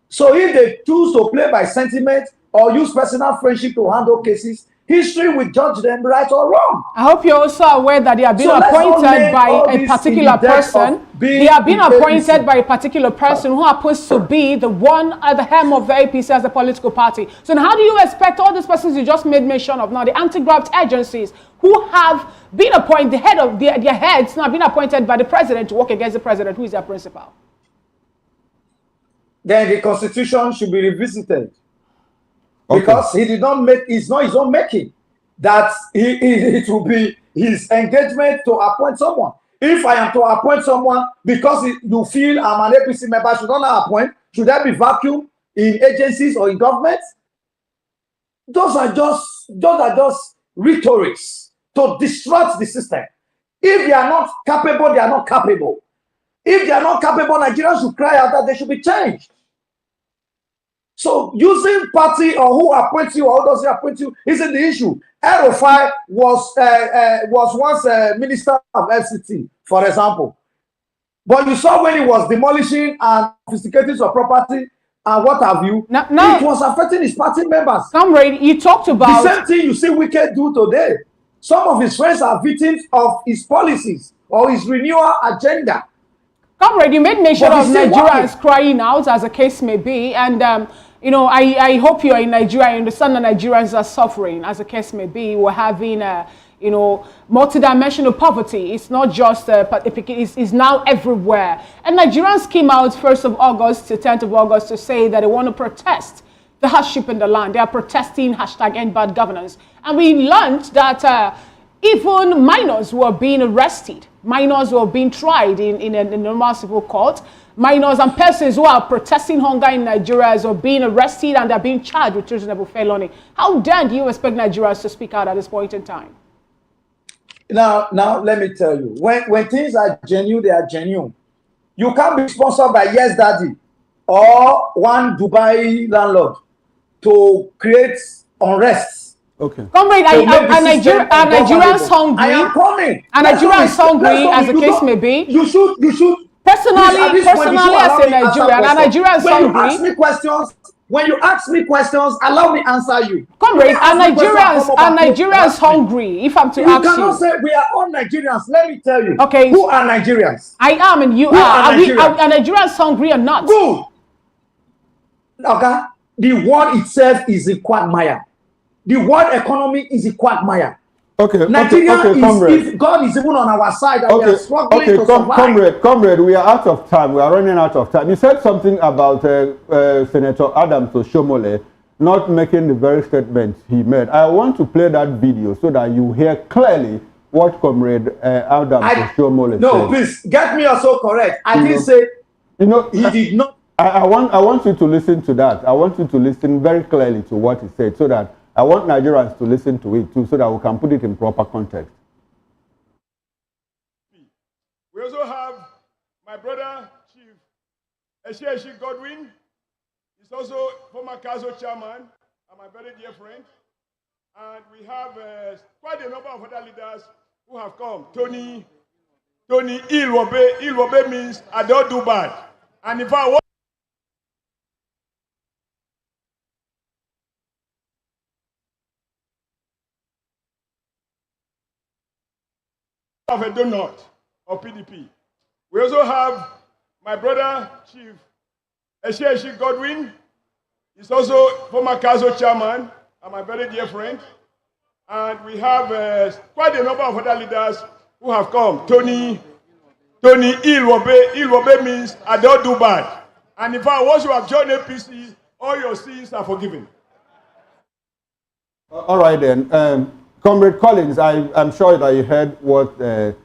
So if they choose to play by sentiment or use personal friendship to handle cases, history will judge them right or wrong. I hope you're also aware that they have been appointed by a particular person. They have been appointed by a particular person who happens to be the one at the helm of the APC as a political party. So now how do you expect all these persons you just made mention of now, the anti-graft agencies who have been appointed, the head of their heads now been appointed by the president to work against the president, who is their principal? Then the constitution should be revisited. Okay. Because he did not make, it's not his own making. That it will be his engagement to appoint someone. If I am to appoint someone because you feel I'm an APC member, should I not appoint? Should there be vacuum in agencies or in government? Those are just rhetorics to disrupt the system. If they are not capable, they are not capable. If they are not capable, Nigerians should cry out that they should be changed. So using party or who appoints you or who doesn't appoint you isn't the issue. El-Rufai was once a minister of FCT, for example. But you saw when he was demolishing and confiscating some property and what have you, it was affecting his party members. Comrade, you talked about the same thing you see Wike do today. Some of his friends are victims of his policies or his renewal agenda. Comrade, you made mention of Nigerians crying out, as the case may be, and you know, I hope you are in Nigeria. I understand that Nigerians are suffering, as the case may be. We're having, you know, multidimensional poverty. It's not just, it's now everywhere. And Nigerians came out 1st of August to 10th of August to say that they want to protest the hardship in the land. They are protesting #EndBadGovernance. And we learned that even minors were being arrested. Minors were being tried in a normal civil court. Minors and persons who are protesting hunger in Nigeria are being arrested and they're being charged with treasonable felony. How then do you expect Nigerians to speak out at this point in time? Now let me tell you, when things are genuine, they are genuine. You can't be sponsored by Yes Daddy or one Dubai landlord to create unrest. Okay. Comrade, Nigerians hungry. I am coming. And Nigerians hungry, as the case may be. You should. Personally, as a Nigerian, and Nigerians hungry. When you ask me questions, allow me answer you. Comrade, and Nigerians hungry, if I'm to ask you. You cannot say we are all Nigerians. Let me tell you. Okay. Who are Nigerians? I am and you are. Are Nigerians hungry or not? Good. Okay. The world itself is a quagmire. The world economy is a quagmire. Okay, Nigeria comrade. If God is even on our side, and we are struggling to survive. Comrade, we are out of time. We are running out of time. You said something about Senator Adams Oshomole not making the very statement he made. I want to play that video so that you hear clearly what Comrade Adams Oshomole said. No, please, get me also correct. I didn't say, he did not. I want you to listen to that. I want you to listen very clearly to what he said so that I want Nigerians to listen to it too, so that we can put it in proper context. We also have my brother, Chief Esheshi Godwin. He's also former council chairman and my very dear friend. And we have quite a number of other leaders who have come. Tony Ilwobe. Ilwobe means I don't do bad. And if I want of a donut of PDP. We also have my brother, Chief Esheshi Godwin. He's also former council chairman and my very dear friend. And we have quite a number of other leaders who have come. Tony Ilwobe. Ilwobe means I don't do bad. And if I once you have joined APC, all your sins are forgiven. All right then. Comrade Collins, I'm sure that you heard what the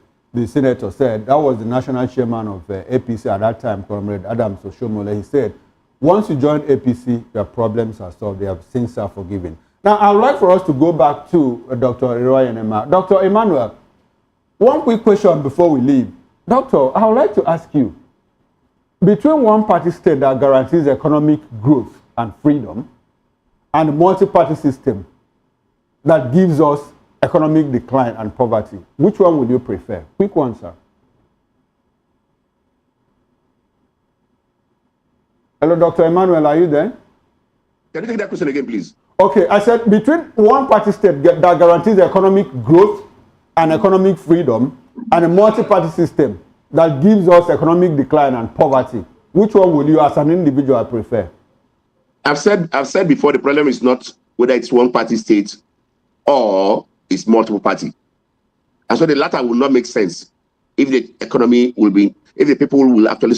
senator said. That was the national chairman of APC at that time, Comrade Adams Oshomole. He said, once you join APC, your problems are solved, their sins are forgiven. Now, I would like for us to go back to Dr. Iroy Enema. Dr. Emmanuel, one quick question before we leave. Doctor, I would like to ask you, between one party state that guarantees economic growth and freedom and a multi-party system that gives us economic decline and poverty, which one would you prefer? Quick one, sir. Hello, Dr. Emmanuel, are you there? Can you take that question again, please? Okay, I said between one party state that guarantees economic growth and economic freedom and a multi-party system that gives us economic decline and poverty, which one would you as an individual prefer? I've said before, the problem is not whether it's one party state or it's multiple party. And so the latter will not make sense if the economy will be, if the people will actually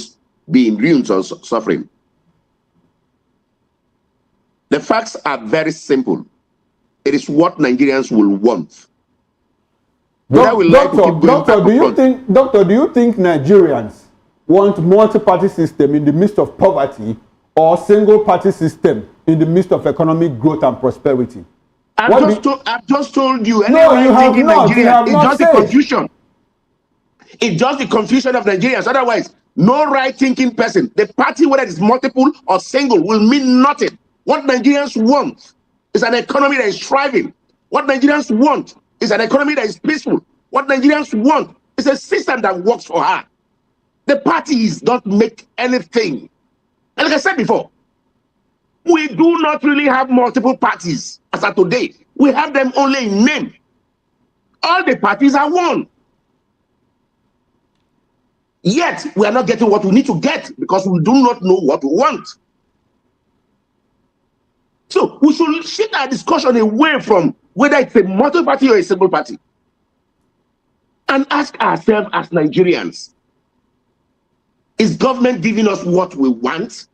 be in ruins or suffering. The facts are very simple. It is what Nigerians will want. Whether we like to keep going Doctor, back do you think Nigerians want multi-party system in the midst of poverty or single-party system in the midst of economic growth and prosperity? I've just told you. No, you have not. Nigeria, You have it's not just said. the confusion. It's just the confusion of Nigerians. Otherwise, no right-thinking person, the party, whether it's multiple or single, will mean nothing. What Nigerians want is an economy that is thriving. What Nigerians want is an economy that is peaceful. What Nigerians want is a system that works for her. The parties don't make anything. And like I said before, we do not really have multiple parties as of today. We have them only in name. All the parties are one. Yet, we are not getting what we need to get because we do not know what we want. So, we should shift our discussion away from whether it's a multi-party or a single party and ask ourselves as Nigerians, is government giving us what we want?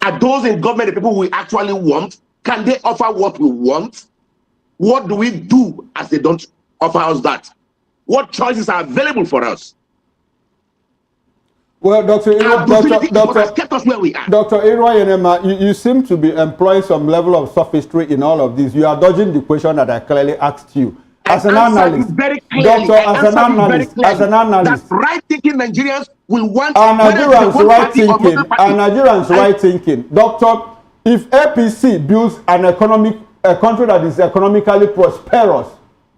Are those in government the people we actually want? Can they offer what we want? What do we do as they don't offer us that? What choices are available for us? Well, Dr. has kept us where we are. Dr. Yenema, you seem to be employing some level of sophistry in all of this. You are dodging the question that I clearly asked you. As an analyst, Doctor, as an analyst, that right-thinking Nigerians will want Nigerians right thinking. Doctor, if APC builds a country that is economically prosperous,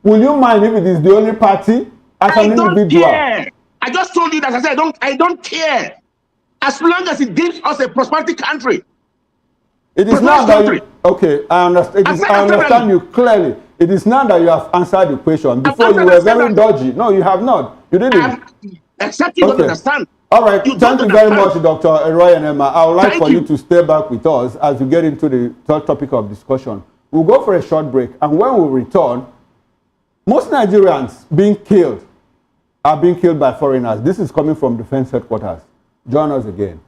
will you mind if it is the only party as an individual? Care. I just told you that I don't care. As long as it gives us a prosperity country. It is not that you, okay, I understand. I understand you clearly. It is not that you have answered the question. Before you were very dodgy. No, you have not. You didn't. Except you don't understand. All right. Thank you very much, Dr. Yenema. I would like for you to stay back with us as we get into the third topic of discussion. We'll go for a short break, and when we return, most Nigerians are being killed by foreigners. This is coming from Defense Headquarters. Join us again.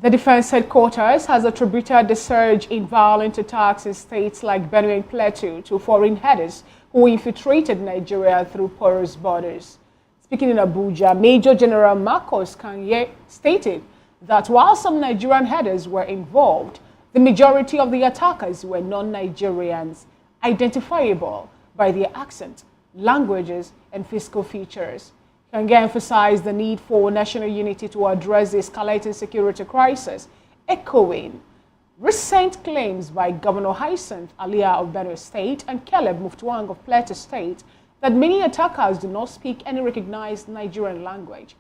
The Defense Headquarters has attributed the surge in violent attacks in states like Borno and Plateau to foreign headers who infiltrated Nigeria through porous borders. Speaking in Abuja, Major General Marcos Kanye stated that while some Nigerian headers were involved, the majority of the attackers were non-Nigerians, identifiable by their accent, languages, and physical features. Kanye emphasized the need for national unity to address the escalating security crisis, echoing recent claims by Governor Hyacinth Alia of Borno State and Caleb Muftuang of Plateau State that many attackers do not speak any recognized Nigerian language.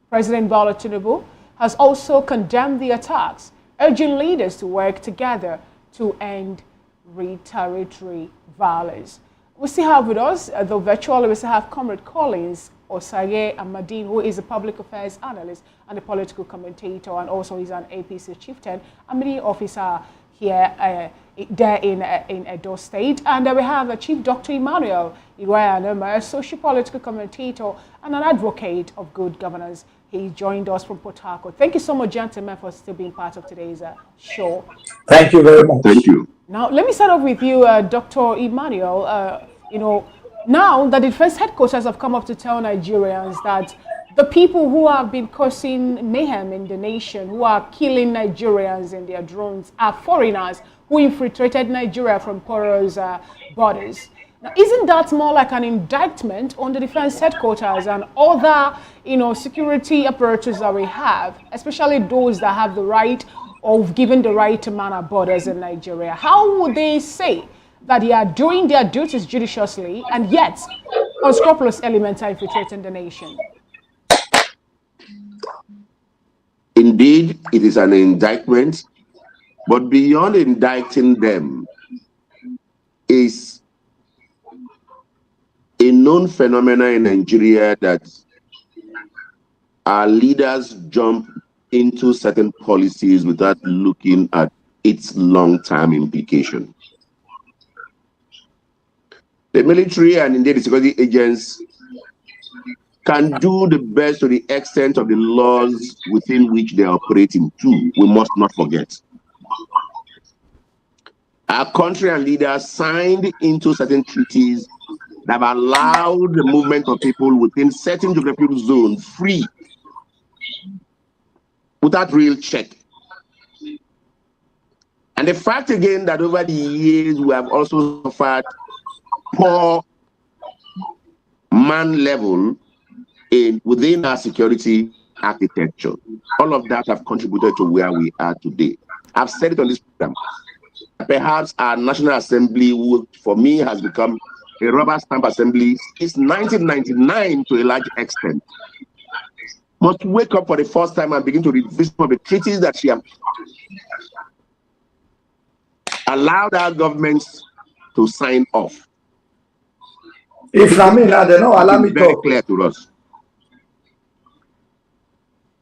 President Bola Tinubu has also condemned the attacks, urging leaders to work together to end retaliatory violence. We still have with us, though virtually, we still have Comrade Collins Osaye Amadine, who is a public affairs analyst and a political commentator, and also is an APC chieftain and media officer here there in Edo State. And we have Chief Dr. Emmanuel Iwayanoma, a socio-political commentator and an advocate of good governance. He joined us from Port Harcourt. Thank you so much, gentlemen, for still being part of today's show. Thank you very much. Thank you. Now, let me start off with you, Dr. Emmanuel. Now that the Defense Headquarters have come up to tell Nigerians that the people who have been causing mayhem in the nation, who are killing Nigerians in their drones, are foreigners who infiltrated Nigeria from porous borders. Now, isn't that more like an indictment on the defense headquarters and other, security apparatus that we have, especially those that have the right or given the right to man our borders in Nigeria? How would they say that they are doing their duties judiciously and yet unscrupulous elements are infiltrating the nation? Indeed, it is an indictment, but beyond indicting them is a known phenomenon in Nigeria that our leaders jump into certain policies without looking at its long-term implication. The military and indeed the security agents can do the best to the extent of the laws within which they are operating too. We must not forget. Our country and leaders signed into certain treaties that have allowed the movement of people within certain geographical zones free, without real check. And the fact again that over the years we have also suffered poor man level within our security architecture. All of that have contributed to where we are today. I've said it on this program. Perhaps our National Assembly, for me, has become a rubber stamp assembly since 1999 to a large extent. Must wake up for the first time and begin to revisit some of the treaties that she has allowed our governments to sign off. If I mean, they don't allow me to very clear to us.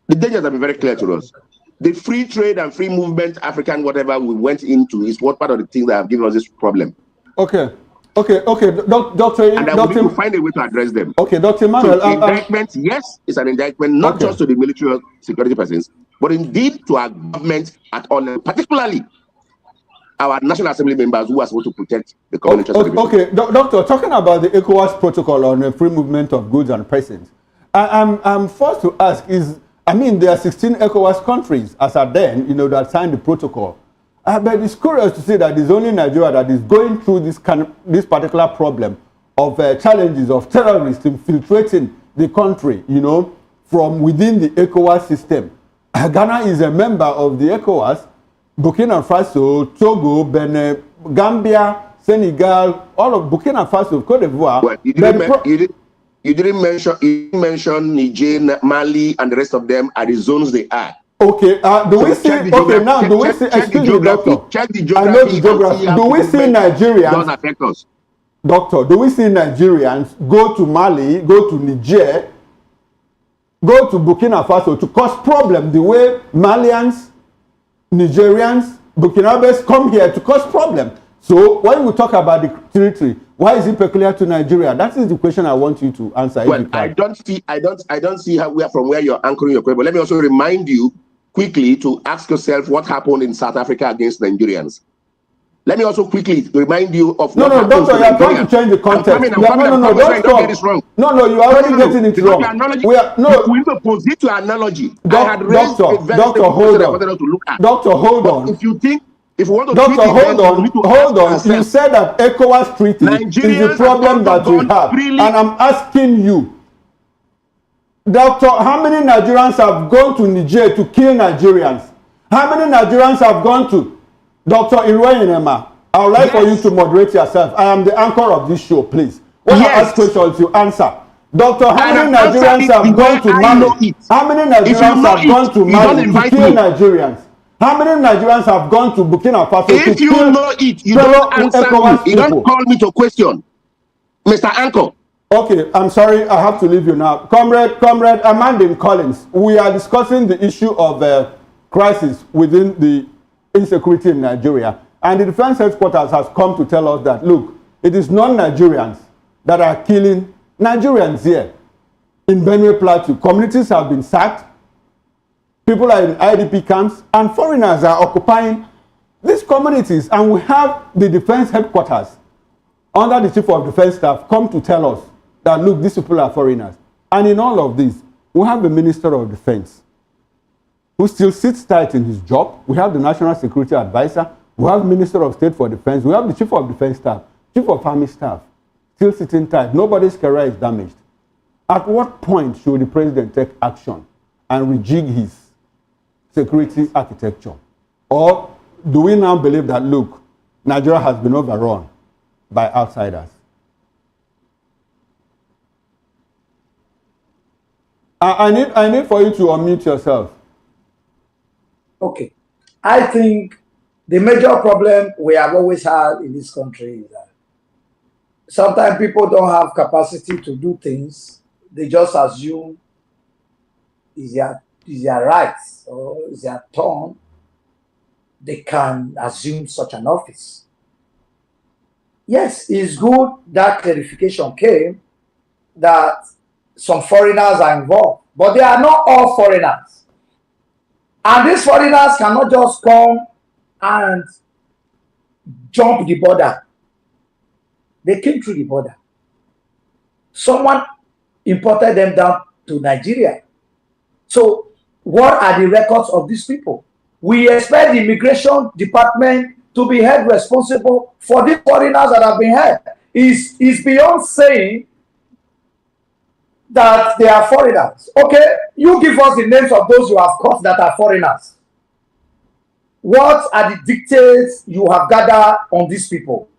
The dangers have been very clear to us. The free trade and free movement, African whatever we went into, is what part of the things that have given us this problem. Okay, Doctor. And we need to find a way to address them. Okay, Dr. Emmanuel. So indictment, yes, it's an indictment, not just to the military or security persons, but indeed to our government at all, particularly our National Assembly members who are supposed to protect the common interest of the people. Okay, Doctor, talking about the ECOWAS protocol on the free movement of goods and persons, I'm forced to ask there are 16 ECOWAS countries as at then, that signed the protocol. But it's curious to see that it's only Nigeria that is going through this particular problem of challenges of terrorists infiltrating the country, from within the ECOWAS system. Ghana is a member of the ECOWAS. Burkina Faso, Togo, Benin, Gambia, Senegal, all of Burkina Faso, Cote d'Ivoire. Well, you didn't mention Niger, Mali, and the rest of them are the zones they are. Okay, do we see? Excuse me, Doctor. Check the geography. I know the geography. Do we see Nigerians? Don't affect us. Doctor, do we see Nigerians go to Mali, go to Niger, go to Burkina Faso to cause problem the way Malians, Nigerians, Burkinabes come here to cause problem? So when we talk about the territory, why is it peculiar to Nigeria? That is the question I want you to answer. Well, I don't see how we are from where you're anchoring your question. But let me also remind you quickly to ask yourself what happened in South Africa against Nigerians. Let me also quickly remind you of No, Doctor, you are trying to change the context. Don't stop. No, you are already getting it wrong. We need to proceed to analogy. I had raised a very Doctor, hold on. To look at. Doctor, hold on. If you think, if you want to Doctor, hold on. You said that ECOWAS treaty is the problem that we have. And I'm asking you, Doctor, how many Nigerians have gone to Niger to kill Nigerians? How many Nigerians have gone to Dr. Iroyenema? I would like for you to moderate yourself. I am the anchor of this show, please. When I ask questions, you answer. Doctor, how many Nigerians have gone to Mali? How many Nigerians have gone to Mali to kill Nigerians? How many Nigerians have gone to Burkina Faso to kill? If you know it, you don't answer me. You don't call me to question, Mr. Anchor. Okay, I'm sorry, I have to leave you now. Comrade Amandine Collins, we are discussing the issue of crisis within the insecurity in Nigeria. And the defense headquarters has come to tell us that, look, it is non-Nigerians that are killing Nigerians here. In Benue Plateau, communities have been sacked. People are in IDP camps, and foreigners are occupying these communities. And we have the defense headquarters under the Chief of Defense Staff come to tell us that, look, these people are foreigners. And in all of this, we have the Minister of Defense who still sits tight in his job. We have the National Security Advisor. We have Minister of State for Defense. We have the Chief of Defense Staff, Chief of Army Staff. still sitting tight. Nobody's career is damaged. At what point should the president take action and rejig his security architecture? Or do we now believe that, look, Nigeria has been overrun by outsiders? I need for you to unmute yourself. Okay. I think the major problem we have always had in this country is that sometimes people don't have capacity to do things. They just assume is their rights or is their turn. They can assume such an office. Yes, it's good that clarification came that some foreigners are involved, but they are not all foreigners. And these foreigners cannot just come and jump the border. They came through the border. Someone imported them down to Nigeria. So what are the records of these people? We expect the immigration department to be held responsible for the foreigners that have been held. It's beyond saying that they are foreigners. Okay, you give us the names of those you have caught that are foreigners. What are the dictates you have gathered on these people?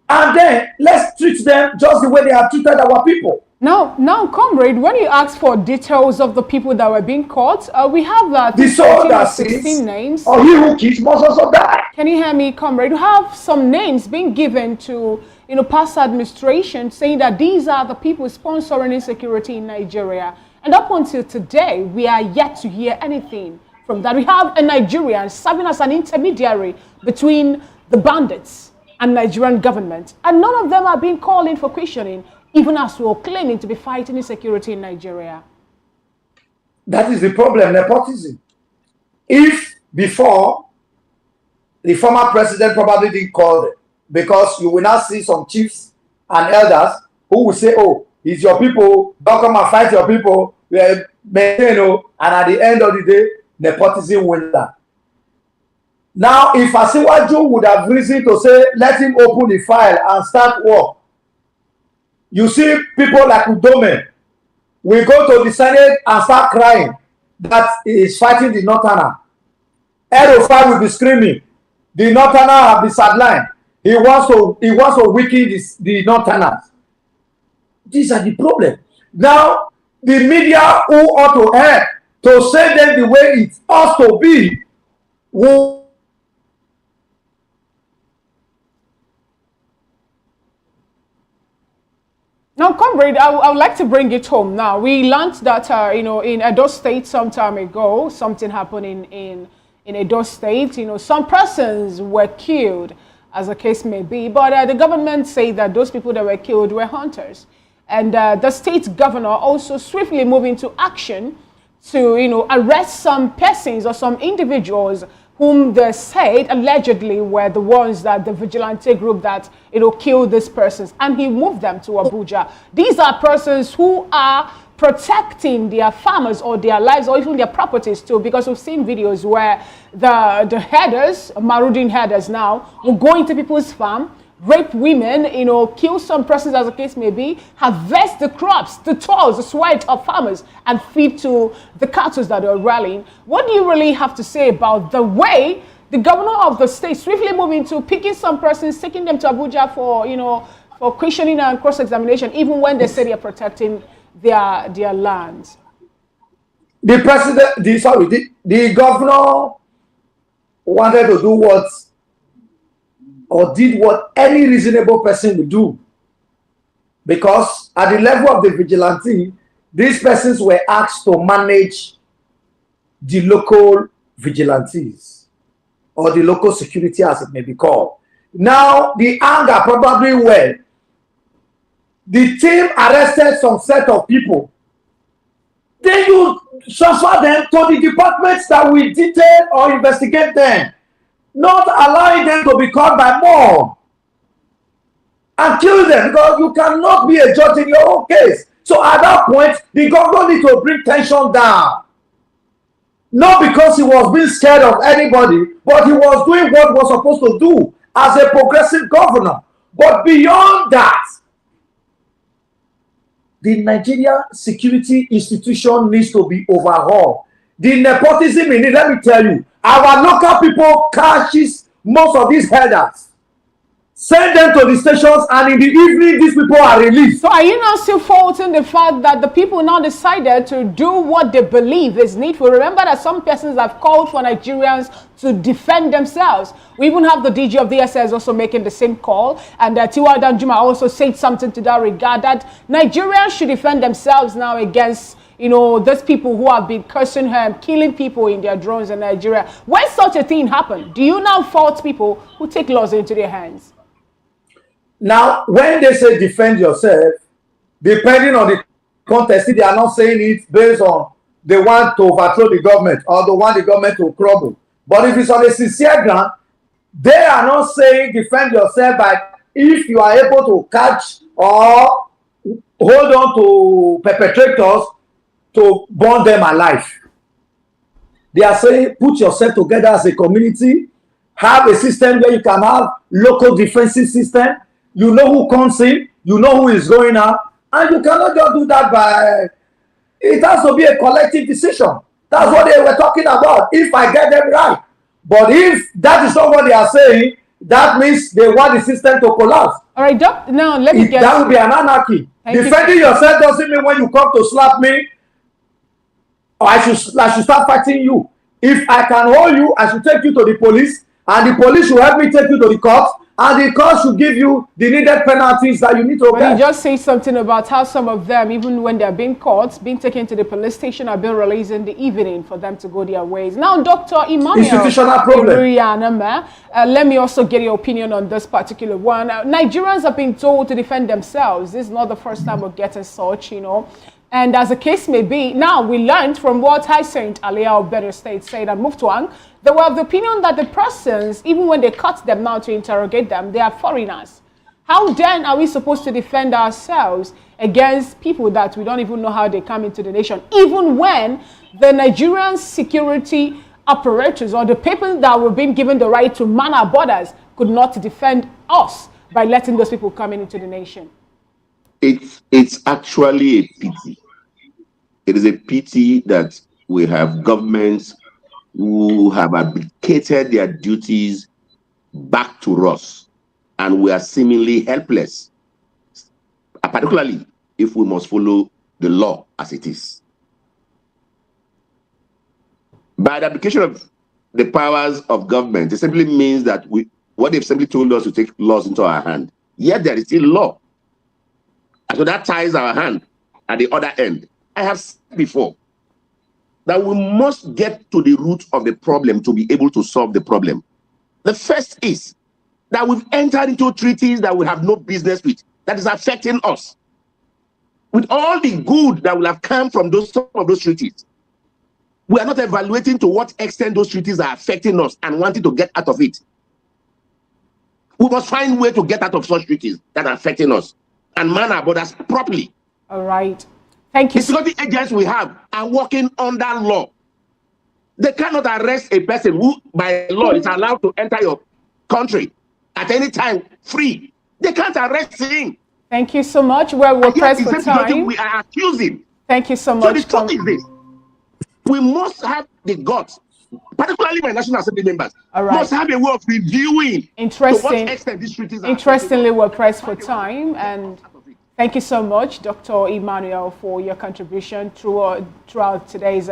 And then let's treat them just the way they have treated our people. Now, comrade, when you ask for details of the people that were being caught, we have the soul that 16 names. Or he who kills must also die. Can you hear me, comrade? We have some names being given to past administration, saying that these are the people sponsoring insecurity in Nigeria. And up until today, we are yet to hear anything from that. We have a Nigerian serving as an intermediary between the bandits and Nigerian government, and none of them are being called in for questioning, even as we are claiming to be fighting insecurity in Nigeria. That is the problem, nepotism. If before, the former president probably didn't call them, because you will now see some chiefs and elders who will say, oh, it's your people, don't come and fight your people, and at the end of the day, nepotism wins that. Now, if Asiwaju would have reason to say, let him open the file and start work, you see people like Udome will go to the Senate and start crying that he is fighting the Northerner. El-Rufai will be screaming, the Northerner have been sidelined. He wants to weaken the Northerners. These are the problem. Now, the media who ought to help to say them the way it ought to be will. Now, comrade, I would like to bring it home. Now, we learned that, in Edo State some time ago, something happened in Edo State. Some persons were killed, as the case may be, but the government say that those people that were killed were hunters. And the state governor also swiftly moved into action to, arrest some persons or some individuals whom they said allegedly were the ones that the vigilante group that killed these persons, and he moved them to Abuja. These are persons who are protecting their farmers or their lives or even their properties too, because we've seen videos where the headers, marauding headers now, will go into people's farm, rape women, kill some persons as the case may be, harvest the crops, the toils, the sweat of farmers, and feed to the cattle that are rallying. What do you really have to say about the way the governor of the state swiftly moving into picking some persons, taking them to Abuja for questioning and cross-examination, even when they say they are protecting their lands? The president, the governor wanted to do what, or did what any reasonable person would do. Because at the level of the vigilante, these persons were asked to manage the local vigilantes or the local security as it may be called. Now, the anger probably were, the team arrested some set of people. Then you transfer them to the departments that will detail or investigate them, not allowing them to be caught by mob and kill them, because you cannot be a judge in your own case. So at that point, the government needs to bring tension down. Not because he was being scared of anybody, but he was doing what he was supposed to do as a progressive governor. But beyond that, the Nigeria security institution needs to be overhauled. The nepotism in it, let me tell you, our local people catches most of these headers. Send them to the stations, and in the evening, these people are released. So are you now still faulting the fact that the people now decided to do what they believe is needful? Remember that some persons have called for Nigerians to defend themselves. We even have the DG of the SS also making the same call, and Tiwa Danjuma also said something to that regard, that Nigerians should defend themselves now against, you know, those people who have been cursing her and killing people in their drones in Nigeria. When such a thing happened, do you now fault people who take laws into their hands? Now, when they say defend yourself, depending on the context, they are not saying it based on they want to overthrow the government or they want the government to crumble. But if it's on a sincere ground, they are not saying defend yourself by if you are able to catch or hold on to perpetrators to burn them alive. They are saying put yourself together as a community, have a system where you can have local defensive system. You know who comes in, you know who is going out, and you cannot just do that by, it has to be a collective decision. That's what they were talking about, if I get them right. But if that is not what they are saying, that means they want the system to collapse. All right, Doc, now let me get... That would be an anarchy. Defending yourself doesn't mean when you come to slap me, or I should start fighting you. If I can hold you, I should take you to the police, and the police should help me take you to the court, and the court should give you the needed penalties that you need to get. You just say something about how some of them, even when they're being caught, being taken to the police station, are being released in the evening for them to go their ways. Now, Dr. Emmanuel, institutional problem. Let me also get your opinion on this particular one. Nigerians have been told to defend themselves. This is not the first time we're getting such, you know. And as the case may be, now we learned from what High Saint Alia of Better State said at Muftuang, they were of the opinion that the persons, even when they cut them now to interrogate them, they are foreigners. How then are we supposed to defend ourselves against people that we don't even know how they come into the nation, even when the Nigerian security apparatus or the people that were being given the right to man our borders could not defend us by letting those people come into the nation? It's actually a pity. It is a pity that we have governments who have abdicated their duties back to us, and we are seemingly helpless, particularly if we must follow the law as it is. By the application of the powers of government, it simply means that what they've simply told us to take laws into our hand, yet there is still law. And so that ties our hand at the other end. I have said before that we must get to the root of the problem to be able to solve the problem. The first is that we've entered into treaties that we have no business with, that is affecting us. With all the good that will have come from some of those treaties, we are not evaluating to what extent those treaties are affecting us and wanting to get out of it. We must find a way to get out of such treaties that are affecting us and man our borders properly. All right. Thank you. The security agents we have are working under law. They cannot arrest a person who, by law, is allowed to enter your country at any time free. They can't arrest him. Thank you so much. Well, we're pressed for time. We are accusing. Thank you so much. So the truth is this: we must have the guts, particularly my National Assembly members, must have a way of reviewing to what extent these treaties are. Interestingly, we're pressed for time, and thank you so much, Dr. Emmanuel, for your contribution throughout today's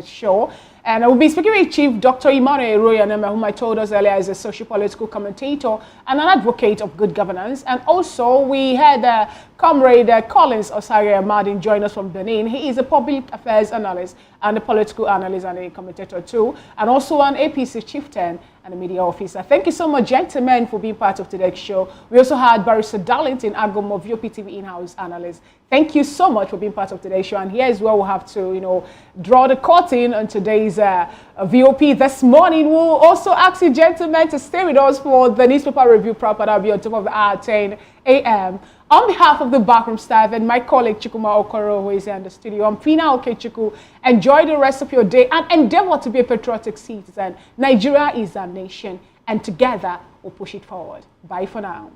show. And I will be speaking with Chief Dr. Emmanuel Royanema, whom I told us earlier is a socio-political commentator and an advocate of good governance. And also, we had Comrade Collins Osarie Madin join us from Benin. He is a public affairs analyst and a political analyst and a commentator too, and also an APC chieftain and a media officer. Thank you so much, gentlemen, for being part of today's show. We also had Barrister Darlington Agum of VOPTV in-house analyst. Thank you so much for being part of today's show. And here is where we'll have to, draw the curtain on today's VOP this morning. We'll also ask you, gentlemen, to stay with us for the newspaper review proper. That'll be on top of the hour 10 a.m. On behalf of the backroom staff and my colleague Chikuma Okoro, who is here in the studio, I'm Fina Okechuku. Enjoy the rest of your day and endeavor to be a patriotic citizen. Nigeria is our nation, and together we'll push it forward. Bye for now.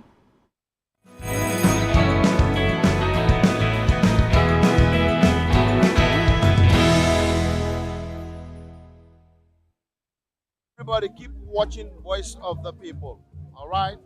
Everybody keep watching Voice of the People. All right?